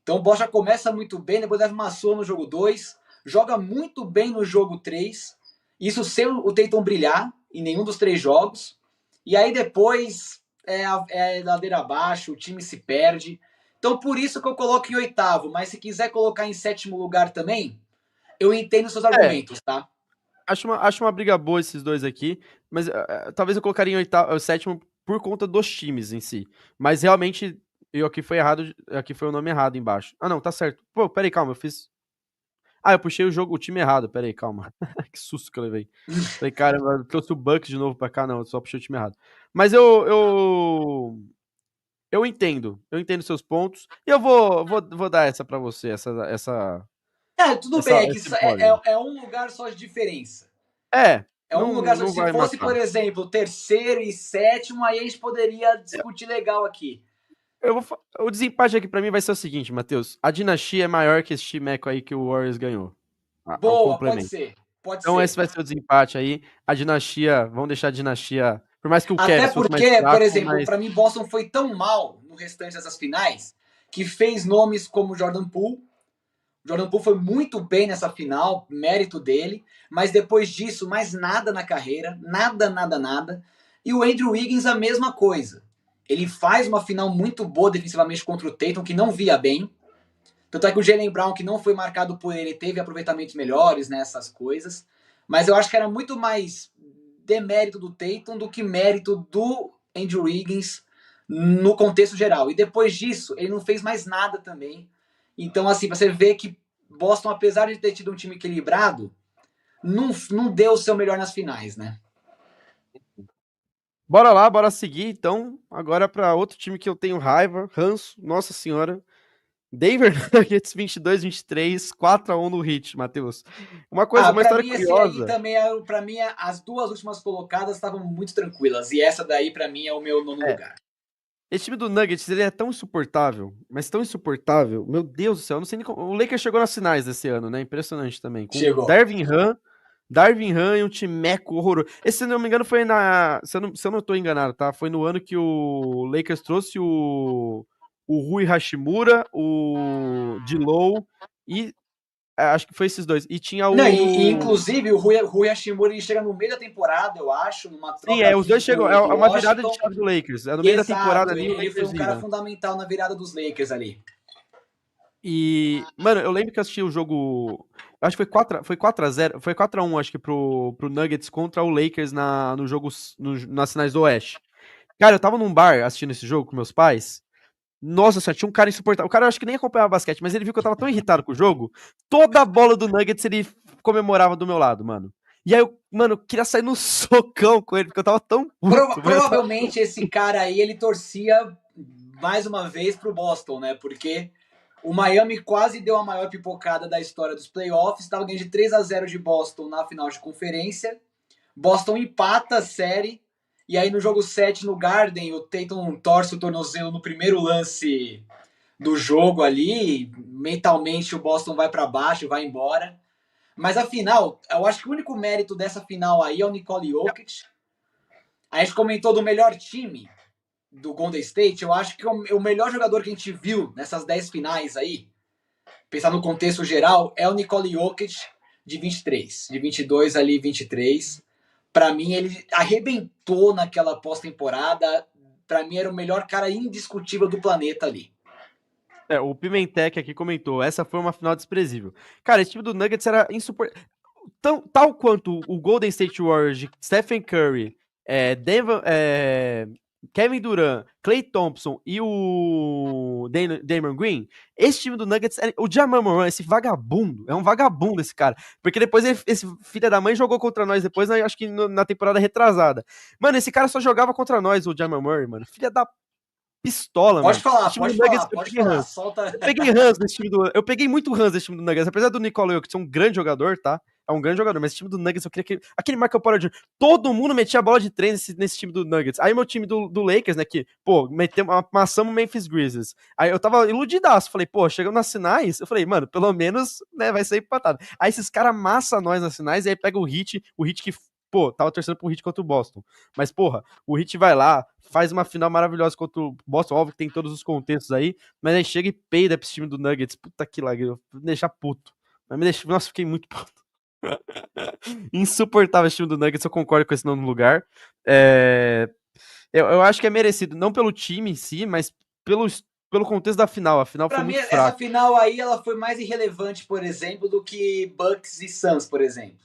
Então o Boston já começa muito bem, depois leva uma surra no jogo 2. Joga muito bem no jogo 3. Isso sem o Tatum brilhar em nenhum dos 3 jogos. E aí depois é ladeira abaixo, o time se perde. Então por isso que eu coloco em oitavo, mas se quiser colocar em sétimo lugar também, eu entendo seus É, argumentos, tá? acho uma briga boa esses dois aqui, mas talvez eu colocaria em oitavo, sétimo por conta dos times em si. Mas realmente, eu aqui foi errado, aqui foi o nome errado embaixo. Ah, não, tá certo. Pô, peraí, calma, eu fiz. Ah, eu puxei o time errado, peraí, calma. Que susto que eu levei. Falei, cara, eu trouxe o Bucks de novo pra cá, não, eu só puxei o time errado. Mas eu entendo seus pontos, e eu vou dar essa pra você, Tudo bem, é que esse pódio. é um lugar só de diferença. É, É um lugar só. não Se vai fosse, por matar. exemplo, terceiro e sétimo, aí a gente poderia discutir legal aqui. O desempate aqui pra mim vai ser o seguinte, Matheus. A dinastia é maior que esse timeco aí que o Warriors ganhou. O Boa, pode complemento. ser. Pode Então esse ser. vai ser o desempate aí. A dinastia, vamos deixar a dinastia. Por mais que o Até Cavs fosse mais porque, por fraco, exemplo, mas. para mim, Boston foi tão mal no restante dessas finais que fez nomes como Jordan Poole. Jordan Poole foi muito bem nessa final, mérito dele, mas depois disso, mais nada na carreira, nada, nada, nada. E o Andrew Wiggins, a mesma coisa. Ele faz uma final muito boa defensivamente contra o Tatum, que não via bem. Tanto é que o Jaylen Brown, que não foi marcado por ele, teve aproveitamentos melhores nessas coisas. Mas eu acho que era muito mais demérito do Tatum do que mérito do Andrew Wiggins no contexto geral. E depois disso, ele não fez mais nada também. Então, assim, você vê que Boston, apesar de ter tido um time equilibrado, não deu o seu melhor nas finais, né? Bora lá, bora seguir. Então, agora pra outro time que eu tenho raiva, ranço, nossa senhora. Denver Nuggets 22-23, 4-1 no Heat, Matheus. Uma Pra história mim esse aí curiosa. também para mim as duas últimas colocadas estavam muito tranquilas e essa daí pra mim é o meu nono É, lugar. esse time do Nuggets, ele é tão insuportável, mas tão insuportável. Meu Deus do céu, eu não sei nem como. O Lakers chegou nas finais desse ano, né? Impressionante também. Com Chegou. Darvin Ham e um timeco horroroso. Esse, se não me engano, foi na. Se eu não tô enganado, tá? Foi no ano que o Lakers trouxe o Rui Hashimura, o D'Lo e. Acho que foi esses dois. E tinha Não, e o. inclusive o Rui Hashimura ele chega no meio da temporada, eu acho, numa Sim, troca os vindo dois chegam. É do uma virada de Washington. chave do Lakers. É no meio da temporada Exato, ali, o ele foi Lakers um cara vira. fundamental na virada dos Lakers ali. E, mano, eu lembro que eu assisti o jogo. Acho que foi 4-0. Foi 4-1, acho que, pro Nuggets contra o Lakers no jogo, nas finais do Oeste. Cara, eu tava num bar assistindo esse jogo com meus pais. Nossa senhora, tinha um cara insuportável. O cara eu acho que nem acompanhava basquete, mas ele viu que eu tava tão irritado com o jogo. Toda a bola do Nuggets ele comemorava do meu lado, mano. E aí eu, mano, eu queria sair no socão com ele, porque eu tava tão puto, mas eu tava tão... Provavelmente esse cara aí ele torcia mais uma vez pro Boston, né? Porque o Miami quase deu a maior pipocada da história dos playoffs, estava ganhando de 3-0 de Boston na final de conferência. Boston empata a série. E aí no jogo 7 no Garden, o Tatum torce o tornozelo no primeiro lance do jogo ali. Mentalmente o Boston vai para baixo, vai embora. Mas a final, eu acho que o único mérito dessa final aí é o Nikola Jokic. A gente comentou do melhor time do Golden State. Eu acho que o melhor jogador que a gente viu nessas 10 finais aí, pensar no contexto geral, é o Nikola Jokic de 23. De 22 ali, 23. Para mim, ele arrebentou naquela pós-temporada. Para mim, era o melhor cara indiscutível do planeta ali. O Pimentek aqui comentou, essa foi uma final desprezível. Cara, esse time do Nuggets era insuportável. Tal quanto o Golden State Warriors de Stephen Curry, Kevin Durant, Klay Thompson e o Damon Green, esse time do Nuggets, o Jamal Murray, esse vagabundo, é um vagabundo esse cara, porque depois esse filho da mãe jogou contra nós depois, acho que na temporada retrasada. Mano, esse cara só jogava contra nós, o Jamal Murray, mano, filha da pistola, Pode mano. falar, Esse time do pode Nuggets, falar, pode falar. Solta. eu peguei ranço desse time do. Eu peguei muito ranço desse time do Nuggets. Apesar do Nikola Jokic ser um grande jogador, tá? é um grande jogador, mas esse time do Nuggets, eu queria que. Aquele Michael Porter Jr., todo mundo metia a bola de três nesse time do Nuggets. Aí meu time do Lakers, né, que, pô, amassamos o Memphis Grizzlies. Aí eu tava iludidaço, falei, pô, chegando nas finais, eu falei, mano, pelo menos, né, vai sair empatado. Aí esses caras amassam nós nas finais, e aí pega o Heat que, pô, tava torcendo pro Heat contra o Boston. Mas, porra, o Heat vai lá, faz uma final maravilhosa contra o Boston, óbvio que tem todos os contextos aí, mas aí chega e peida pro time do Nuggets. Puta que lágrima, me deixar puto. Mas me deixa, nossa, fiquei muito puto. Insuportável esse time do Nuggets, eu concordo com esse nono lugar. Eu acho que é merecido, não pelo time em si, mas pelo contexto da final. A final Pra foi mim, muito essa fraca. final aí, ela foi mais irrelevante, por exemplo, do que Bucks e Suns, por exemplo.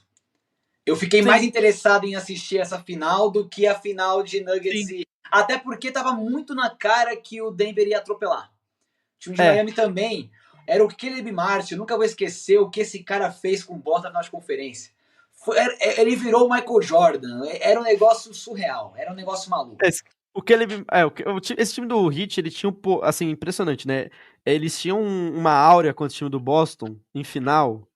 Eu fiquei mais Sim, interessado em assistir essa final do que a final de Nuggets sim. e... Até porque tava muito na cara que o Denver ia atropelar. O time de É, Miami também. Era o Caleb Martin. Eu nunca vou esquecer o que esse cara fez com o Boston na final de conferência. Ele virou o Michael Jordan. Era um negócio surreal. Era um negócio maluco. o que ele. Esse time do Heat, ele tinha assim, impressionante, né? Eles tinham uma áurea contra o time do Boston em final.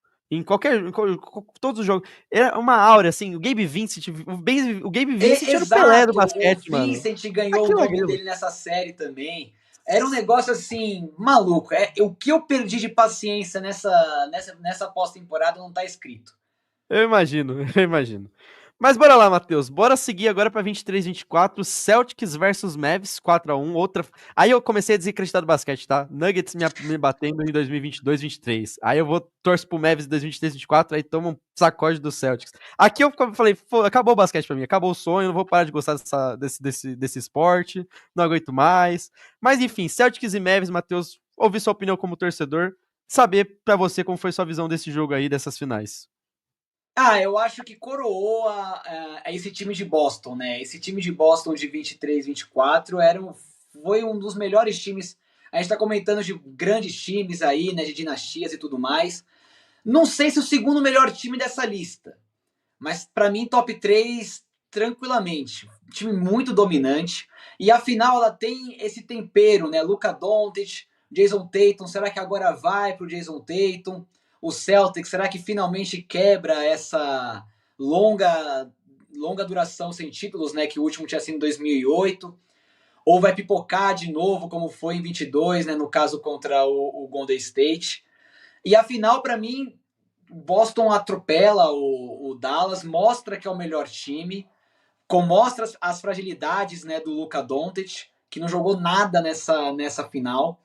Todos os jogos. Era uma áurea, assim, o Gabe Vincent. O Gabe Vincent era o Pelé do Exato. O basquete, mano. Vincent ganhou o Aquilo é nome grilo. dele nessa série também. Era um negócio assim, maluco. O que eu perdi de paciência nessa pós-temporada não tá escrito. Eu imagino, eu imagino. Mas bora lá, Matheus. Bora seguir agora para 23-24, Celtics versus Mavs, 4-1. Outra. Aí eu comecei a desacreditar do basquete, tá? Nuggets me batendo em 2022-23. Aí eu vou torcer pro Mavs em 2023-24, aí toma um sacode do Celtics. Aqui eu falei, acabou o basquete pra mim, acabou o sonho, não vou parar de gostar desse esporte, não aguento mais. Mas enfim, Celtics e Mavs, Matheus, ouvir sua opinião como torcedor, saber pra você como foi sua visão desse jogo aí, dessas finais. Eu acho que coroou a esse time de Boston, né? Esse time de Boston de 23, 24 foi um dos melhores times. A gente tá comentando de grandes times aí, né? De dinastias e tudo mais. Não sei se o segundo melhor time dessa lista, mas para mim, top 3 tranquilamente. Um time muito dominante. E a final ela tem esse tempero, né? Luka Doncic, Jason Tatum. Será que agora vai pro Jason Tatum? O Celtics, será que finalmente quebra essa longa longa duração sem títulos, né? Que o último tinha sido em 2008? Ou vai pipocar de novo, como foi em 22, né? No caso contra o Golden State. E a final, para mim, Boston atropela o Dallas, mostra que é o melhor time, mostra as fragilidades, né, do Luka Doncic, que não jogou nada nessa final.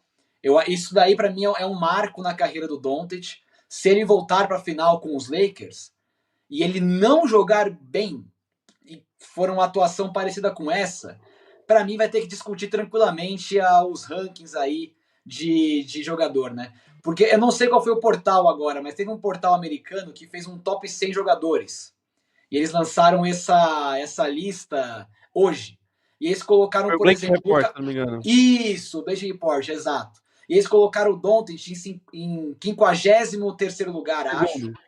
Isso daí para mim é um marco na carreira do Doncic. Se ele voltar para a final com os Lakers e ele não jogar bem e for uma atuação parecida com essa, para mim vai ter que discutir tranquilamente os rankings aí de jogador, né? Porque eu não sei qual foi o portal agora, mas teve um portal americano que fez um top 100 jogadores. E eles lançaram essa lista hoje. E eles colocaram, Foi o por Blake exemplo, Report, se não me engano. Isso, Blake Report, exato. E eles colocaram o Doncic em 53º lugar, acho. Segundo.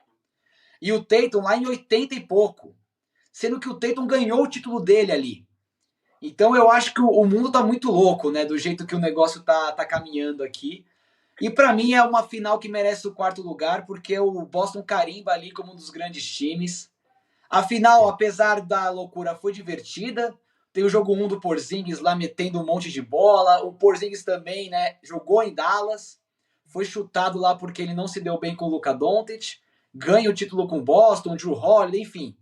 E o Tatum lá em 80 e pouco. Sendo que o Tatum ganhou o título dele ali. Então eu acho que o mundo tá muito louco, né? Do jeito que o negócio tá caminhando aqui. E para mim é uma final que merece o quarto lugar, porque o Boston carimba ali como um dos grandes times. A final, apesar da loucura, foi divertida. Tem o jogo 1 do Porzingis lá metendo um monte de bola. O Porzingis também, né, jogou em Dallas. Foi chutado lá porque ele não se deu bem com o Luka Doncic. Ganha o título com o Boston, Drew Holiday, enfim.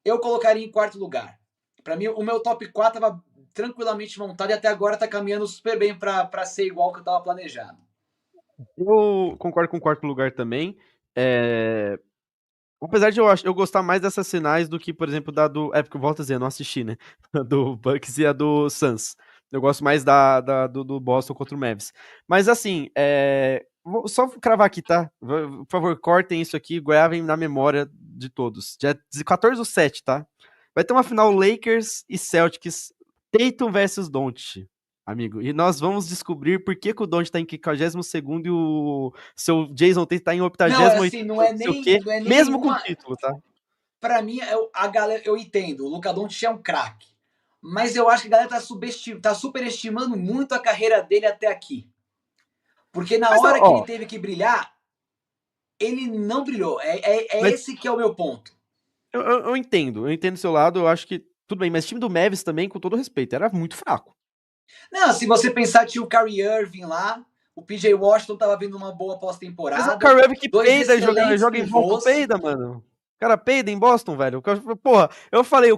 Eu colocaria em quarto lugar. Para mim, o meu top 4 estava tranquilamente montado e até agora está caminhando super bem para ser igual que eu estava planejado. Eu concordo com o quarto lugar também. É, apesar de eu gostar mais dessas finais do que, por exemplo, da do. É porque eu volto a dizer, eu não assisti, né? Do Bucks e a do Suns. Eu gosto mais do Boston contra o Mavs. Mas assim, vou só cravar aqui, tá? Por favor, cortem isso aqui, gravem na memória de todos. Dia 14/7, tá? Vai ter uma final Lakers e Celtics, Tatum versus Doncic, amigo. E nós vamos descobrir por que o Doncic tá em 52º e o seu Jason Tatum tá em Não, é 88º, assim, não sei o quê, não é nem mesmo com o nenhuma. título, tá? Para mim, a galera, eu entendo, o Luka Doncic é um craque. Mas eu acho que a galera tá superestimando muito a carreira dele até aqui. Porque na Mas, hora que ele ó, teve que brilhar, ele não brilhou. Mas Esse que é o meu ponto. eu entendo o seu lado, eu acho que tudo bem, mas o time do Mavis também, com todo respeito, era muito fraco. Não, se você pensar, tinha o Kyrie Irving lá, o PJ Washington tava vindo uma boa Mas é o pós-temporada, Kyrie Irving que dois peida e excelentes joga em Boston, pivôs. peida, mano. O cara peida em Boston, velho. Porra, eu falei,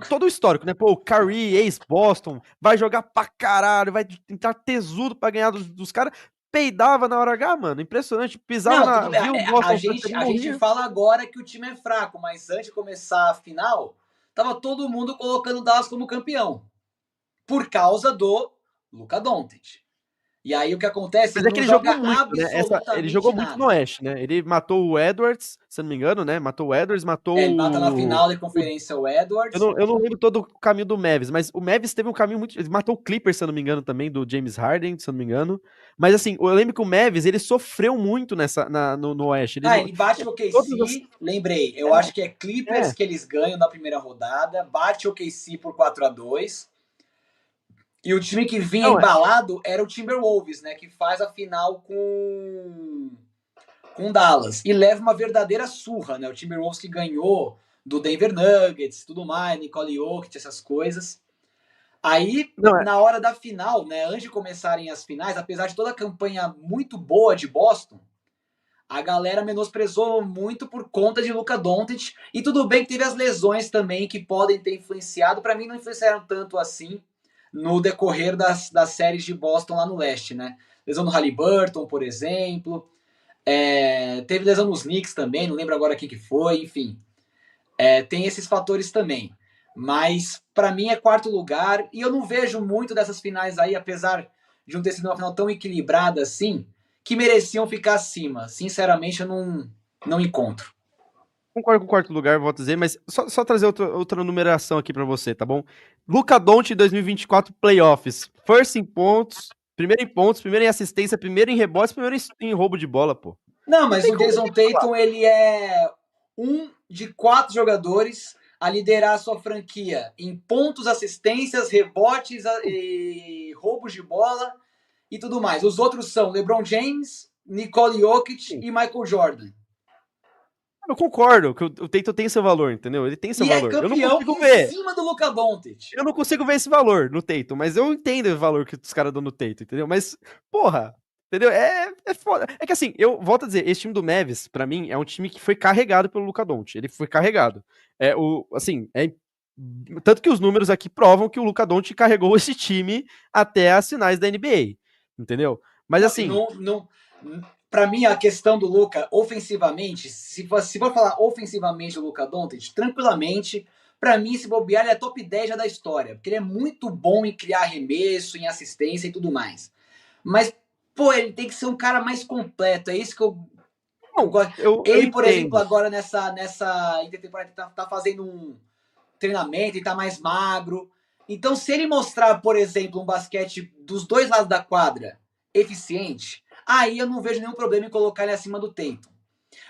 todo o histórico, né? Pô, o Kyrie, ex-Boston, vai jogar pra caralho, vai tentar tesudo pra ganhar dos caras. Peidava na hora H, mano. Impressionante. Pisava Não, na. tudo bem. Viu o A Boston gente, crescendo, a gente morria. fala agora que o time é fraco, mas antes de começar a final, tava todo mundo colocando o Dallas como campeão. Por causa do Luka Doncic. E aí o que acontece? Mas Ele é que não ele joga jogou muito, né? Ele jogou absolutamente muito no nada. Oeste, né? Ele matou o Edwards, se eu não me engano, né? Matou o Edwards, Ele mata na matou final da o conferência o Edwards. eu não lembro todo o caminho do Mavis, mas o Mavis teve um caminho muito. Ele matou o Clippers, se eu não me engano, também, do James Harden, se eu não me engano. Mas assim, eu lembro que o Mavis ele sofreu muito no Oeste. Ele Ah, não. ele bate o Todas as. OKC, lembrei. Eu acho que é Clippers É, que eles ganham na primeira rodada. Bate o OKC por 4-2. E o time que vinha não, embalado era o Timberwolves, né? Que faz a final com Dallas. E leva uma verdadeira surra, né? O Timberwolves que ganhou do Denver Nuggets, tudo mais, Nicole Jokic, essas coisas. Aí, não, na hora da final, né? Antes de começarem as finais, apesar de toda a campanha muito boa de Boston, a galera menosprezou muito por conta de Luka Doncic. E tudo bem que teve as lesões também que podem ter influenciado. Para mim, não influenciaram tanto assim no decorrer das séries de Boston lá no leste, né? Lesão no Haliburton, por exemplo. Teve lesão nos Knicks também, não lembro agora quem que foi, enfim. Tem esses fatores também. Mas para mim é quarto lugar. E eu não vejo muito dessas finais aí, apesar de não ter sido uma final tão equilibrada assim, que mereciam ficar acima. Sinceramente, eu não encontro. concordo com o quarto lugar, vou dizer, mas só trazer outra numeração aqui pra você, tá bom? Luca Doncic 2024 Playoffs. First em pontos, primeiro em assistência, primeiro em rebotes, primeiro em roubo de bola, pô. Não, Não mas tem o como Jason falar. Tatum, ele é um de 4 jogadores a liderar a sua franquia em pontos, assistências, rebotes e roubos de bola e tudo mais. Os outros são LeBron James, Nicole Jokic e Michael Jordan. Eu concordo que o Tatum tem seu valor, entendeu? Ele tem seu E é valor. Eu não campeão consigo em ver. cima do Luka Doncic. Eu não consigo ver esse valor no Tatum, mas eu entendo o valor que os caras dão no Tatum, entendeu? Mas, porra, entendeu? É foda. É que assim, eu volto a dizer, esse time do Mavis, pra mim, é um time que foi carregado pelo Luka Doncic. Ele foi carregado. Tanto que os números aqui provam que o Luka Doncic carregou esse time até as finais da NBA, entendeu? Mas Não, assim, para mim, a questão do Luka, ofensivamente, se for falar ofensivamente do Luka Doncic, tranquilamente, para mim, se bobear, ele é top 10 já da história. Porque ele é muito bom em criar arremesso, em assistência e tudo mais. Mas, pô, ele tem que ser um cara mais completo. É isso que eu bom, gosto. eu Ele, por exemplo, entendo. agora nessa intertemporada, tá fazendo um treinamento e tá mais magro. Então, se ele mostrar, por exemplo, um basquete dos dois lados da quadra eficiente, aí eu não vejo nenhum problema em colocar ele acima do Tatum.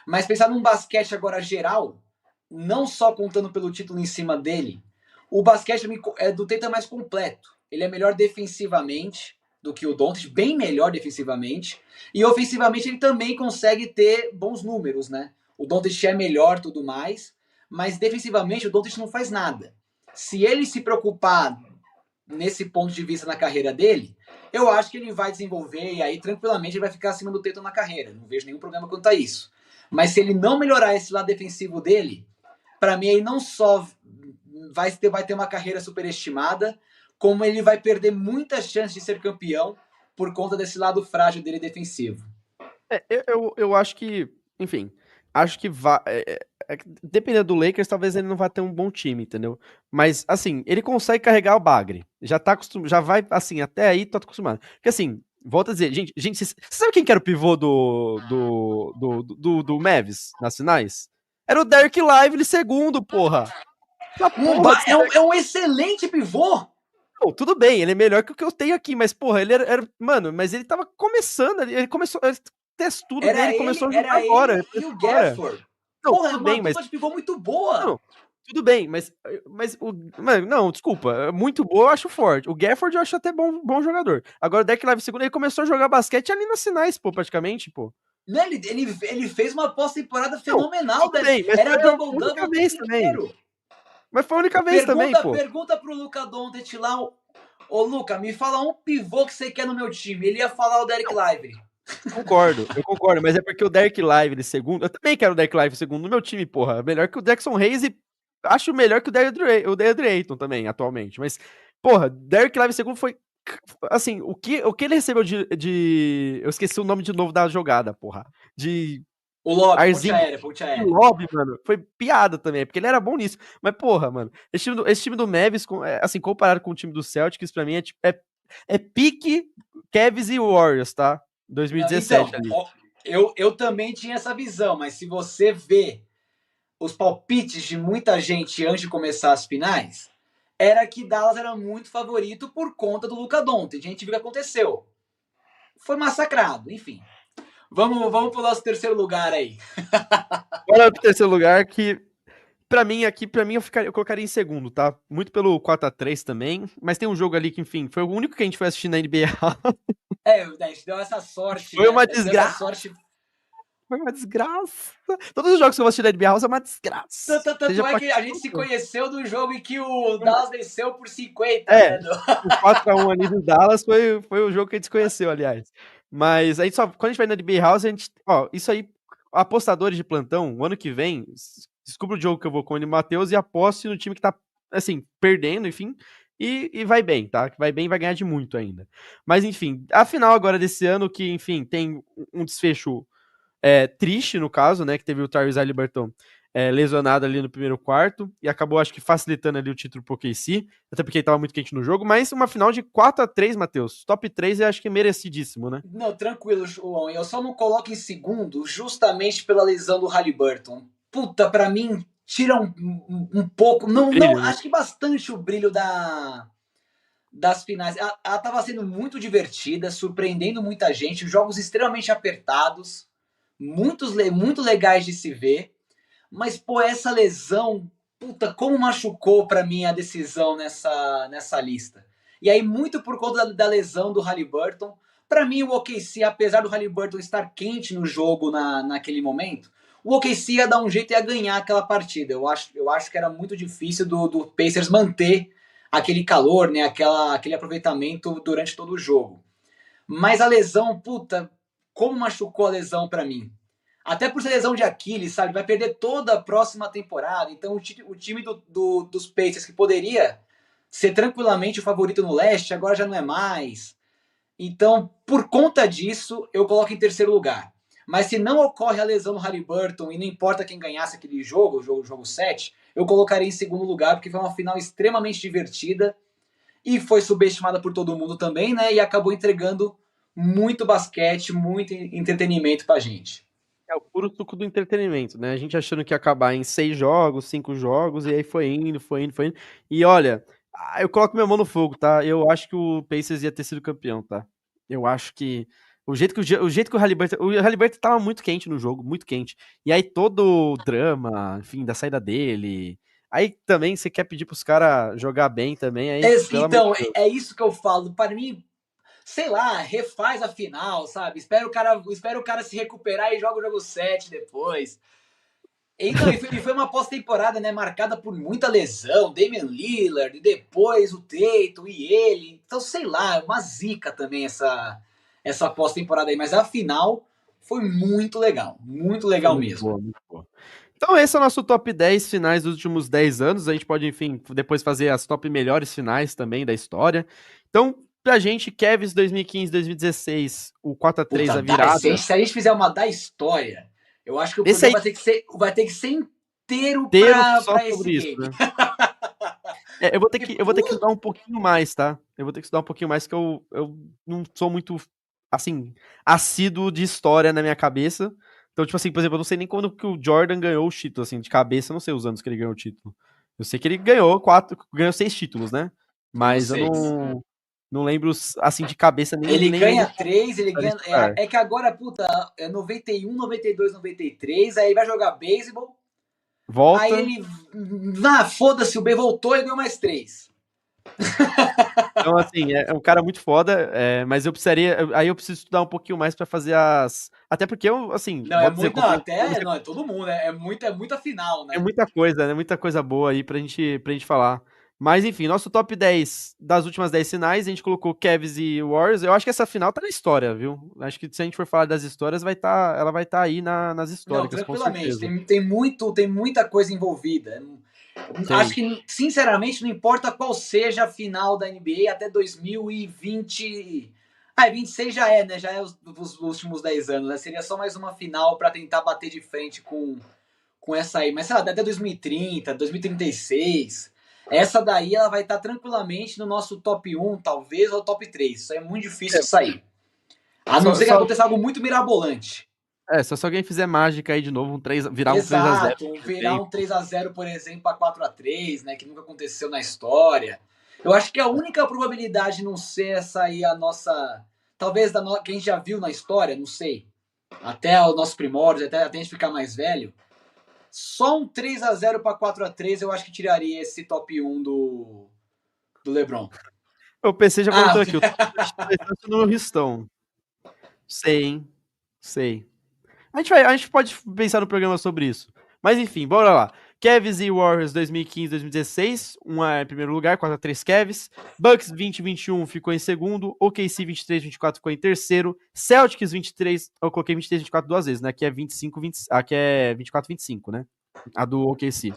Mas pensar num basquete agora geral, não só contando pelo título em cima dele, o basquete do Tatum é mais completo. Ele é melhor defensivamente do que o Doncic, bem melhor defensivamente, e ofensivamente ele também consegue ter bons números, né? O Doncic é melhor, tudo mais, mas defensivamente o Doncic não faz nada. Se ele se preocupar nesse ponto de vista na carreira dele, eu acho que ele vai desenvolver e aí tranquilamente ele vai ficar acima do Tatum na carreira. Não vejo nenhum problema quanto a isso. Mas se ele não melhorar esse lado defensivo dele, para mim ele não só vai ter uma carreira superestimada, como ele vai perder muitas chances de ser campeão por conta desse lado frágil dele defensivo. Eu acho que, enfim, acho que vai. Dependendo do Lakers, talvez ele não vá ter um bom time, entendeu? Mas, assim, ele consegue carregar o Bagre. Já tá acostumado, já vai, assim, até aí tô acostumado. Porque, assim, volta a dizer, gente, você sabe quem que era o pivô do Mavis nas finais? Era o Derek Lively segundo, porra. Essa porra desse É um excelente pivô. Pô, tudo bem, ele é melhor que o que eu tenho aqui, mas, porra, mano, mas ele tava começando, ele começou, o testudo dele começou a jogar Era agora, ele depois e o agora. Gafford. Não, Porra, é tudo uma bem, mas dupla de pivô muito boa. não, tudo bem, não, desculpa, muito boa eu acho forte. O Gafford eu acho até bom jogador. Agora o Deck Live segundo, ele começou a jogar basquete ali nas finais, pô, praticamente, pô. Né, ele fez uma pós-temporada Não, fenomenal, tudo bem, mas era foi a double-double única o vez tempo também. inteiro. Mas foi a única vez também, pô. Pergunta pro Luka Doncic lá, ô Luka, me fala um pivô que você quer no meu time. Ele ia falar o Derek Lively. Eu concordo, mas é porque o Derek Lively segundo, eu também quero o Derek Lively segundo no meu time, porra, melhor que o Jackson Hayes e acho melhor que o DeAndre Ayton também, atualmente, mas, porra, Derek Lively segundo foi, assim, o que ele recebeu eu esqueci o nome de novo da jogada, porra, de O Lobby, Arzinho ponte e aérea. Lobby, mano, foi piada também, porque ele era bom nisso, mas, porra, mano, esse time do Mavis, assim, comparado com o time do Celtics, pra mim é, tipo, é pique Cavs e Warriors, tá? Não, 2017 então, ali. eu também tinha essa visão, mas se você vê os palpites de muita gente antes de começar as finais, era que Dallas era muito favorito por conta do Luka Doncic. A gente viu o que aconteceu. Foi massacrado, enfim. Vamos pro nosso terceiro lugar aí. Bora pro terceiro lugar, que pra mim eu colocaria em segundo, tá? Muito pelo 4-3 também, mas tem um jogo ali que, enfim, foi o único que a gente foi assistir na NBA. A gente deu essa sorte, Foi né? uma A gente deu essa desgraça, sorte. foi uma desgraça. Todos os jogos que eu vou assistir na NBA House é uma desgraça. Tanto Seja é pra que a gente se conheceu do jogo em que o um, Dallas venceu por 50, é, né? o 4-1 ali do Dallas foi o jogo que a gente se conheceu, aliás. Mas a gente só, quando a gente vai na NBA House, a gente, ó, isso aí, apostadores de plantão, o ano que vem, descubra o jogo que eu vou com o Matheus e aposte no time que tá, assim, perdendo, enfim, e vai bem, tá? Que vai bem e vai ganhar de muito ainda. Mas, enfim, a final agora desse ano, que, enfim, tem um desfecho triste, no caso, né? Que teve o Tyrese Haliburton lesionado ali no primeiro quarto e acabou, acho que, facilitando ali o título pro KC, até porque ele tava muito quente no jogo, mas uma final de 4-3, Matheus. Top 3 eu acho que é merecidíssimo, né? Não, tranquilo, João. Eu só não coloco em segundo justamente pela lesão do Haliburton. Puta, pra mim, tira um pouco, O não, brilho, né? acho que bastante o brilho das finais. Ela tava sendo muito divertida, surpreendendo muita gente, jogos extremamente apertados, muito legais de se ver. Mas, pô, essa lesão, puta, como machucou pra mim a decisão nessa lista. E aí, muito por conta da lesão do Haliburton, pra mim o OKC, apesar do Haliburton estar quente no jogo naquele momento, o OKC ia dar um jeito e ia ganhar aquela partida. Eu acho que era muito difícil do Pacers manter aquele calor, né, aquele aproveitamento durante todo o jogo. Mas a lesão, puta, como machucou a lesão pra mim. Até por ser lesão de Aquiles, sabe? Vai perder toda a próxima temporada. Então o time dos Pacers, que poderia ser tranquilamente o favorito no leste, agora já não é mais. Então, por conta disso, eu coloco em terceiro lugar. Mas se não ocorre a lesão no Haliburton e não importa quem ganhasse aquele jogo 7, eu colocaria em segundo lugar, porque foi uma final extremamente divertida e foi subestimada por todo mundo também, né? E acabou entregando muito basquete, muito entretenimento pra gente. É o puro suco do entretenimento, né? A gente achando que ia acabar em 6 jogos, 5 jogos, e aí foi indo, foi indo, foi indo. E olha, eu coloco minha mão no fogo, tá? Eu acho que o Pacers ia ter sido campeão, tá? Eu acho que o jeito que o Haliburton tava muito quente no jogo, muito quente. E aí todo o drama, enfim, da saída dele. Aí também você quer pedir pros caras jogar bem também, aí, pelo amor Então, de Deus. é isso que eu falo. Para mim, sei lá, refaz a final, sabe? Espera o cara se recuperar e joga o jogo 7 depois. Então, e foi uma pós-temporada, né, marcada por muita lesão, Damian Lillard, e depois o Tatum e ele. Então, sei lá, é uma zica também essa pós-temporada aí. Mas a final foi muito Foi legal muito mesmo. boa, muito boa. Então, esse é o nosso top 10 finais dos últimos 10 anos. A gente pode, enfim, depois fazer as top melhores finais também da história. Então, pra gente, Cavs 2015-2016, o 4-3, Puta, a virada. se a gente fizer uma da história, eu acho que o Esse programa aí vai ter que ser inteiro inteiro só pra esse sobre isso, game. né? Eu vou ter Porque, eu vou ter que estudar um pouquinho mais, tá? Eu vou ter que estudar um pouquinho mais, que eu não sou muito, assim, assíduo de história na minha cabeça. Então, tipo assim, por exemplo, eu não sei nem quando que o Jordan ganhou o título, assim, de cabeça, eu não sei os anos que ele ganhou o título. Eu sei que ele ganhou 6 títulos, né? ganhou Mas eu seis. não lembro, assim, de cabeça Ele nem ganha muito três, ele ganha. escolar. É que agora, puta, é 91, 92, 93, aí vai jogar beisebol. Aí Volta, ele. Ah, foda-se, o B voltou e ganhou mais três. Então, assim, é um cara muito foda, mas eu precisaria. Aí eu preciso estudar um pouquinho mais pra fazer as. Até porque eu, assim, Não, é vou dizer, muito. Não, como até. você Não, é todo mundo, né? É muita final, tem né? muita coisa, né? Muita coisa boa aí pra gente falar. Mas enfim, nosso top 10 das últimas 10 finais, a gente colocou Cavs e Warriors. Eu acho que essa final tá na história, viu? Acho que se a gente for falar das histórias, ela vai estar aí nas Não, históricas, com tranquilamente. certeza. Tem muita coisa envolvida. Acho Tem. que, sinceramente, não importa qual seja a final da NBA até 2020. Ah, 26 já é, né? Já é os últimos 10 anos, né? Seria só mais uma final para tentar bater de frente com essa aí. Mas, sei lá, até 2030, 2036. Essa daí ela vai estar tranquilamente no nosso top 1, talvez, ou top 3. Isso é muito difícil É, de sair. A não só, ser que só, aconteça algo muito mirabolante. só se alguém fizer mágica aí de novo, virar um 3-0 Exato, virar bem. um 3-0, por exemplo, a 4-3, né, que nunca aconteceu na história. Eu acho que a única probabilidade de não ser essa aí a nossa, talvez que a gente já viu na história, não sei, até os nossos primórdios, até a gente ficar mais velho, só um 3-0 para 4-3 eu acho que tiraria esse top 1 do LeBron. O PC já Ah, comentou aqui, o top 2 no Ristão. Sei, hein? Sei. A gente pode pensar no programa sobre isso. Mas enfim, bora lá. Cavs e Warriors 2015, 2016, um é em primeiro lugar, 4-3 Cavs. Bucks 2021 ficou em segundo. OKC 23, 24 ficou em terceiro. Celtics 23, eu coloquei 23, 24 duas vezes, né? Aqui é 25, 20, aqui é 24, 25, né? A do OKC.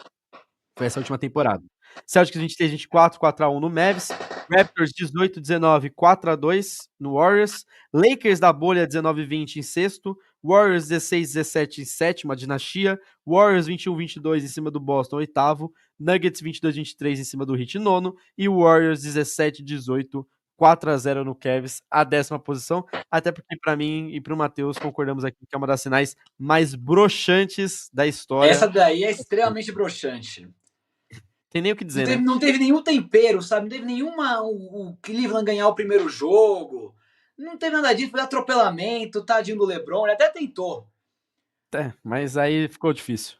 Foi essa última temporada. Celtics 23, 24, 4-1 no Mavs. Raptors 18, 19, 4-2 no Warriors. Lakers da bolha 19, 20 em sexto. Warriors 16, 17 em sétima, dinastia. Warriors 21, 22 em cima do Boston, oitavo. Nuggets 22, 23 em cima do Heat, nono. E Warriors 17, 18, 4-0 no Cavs, a décima posição. Até porque, para mim e para o Matheus, concordamos aqui que é uma das finais mais broxantes da essa história. daí é extremamente broxante. Tem nem o que Não dizer, teve, né? não teve nenhum tempero, sabe? Não teve nenhuma. O Cleveland ganhar o primeiro jogo. Não teve nada disso. Foi atropelamento, tadinho do LeBron. Ele até tentou. Mas aí ficou difícil.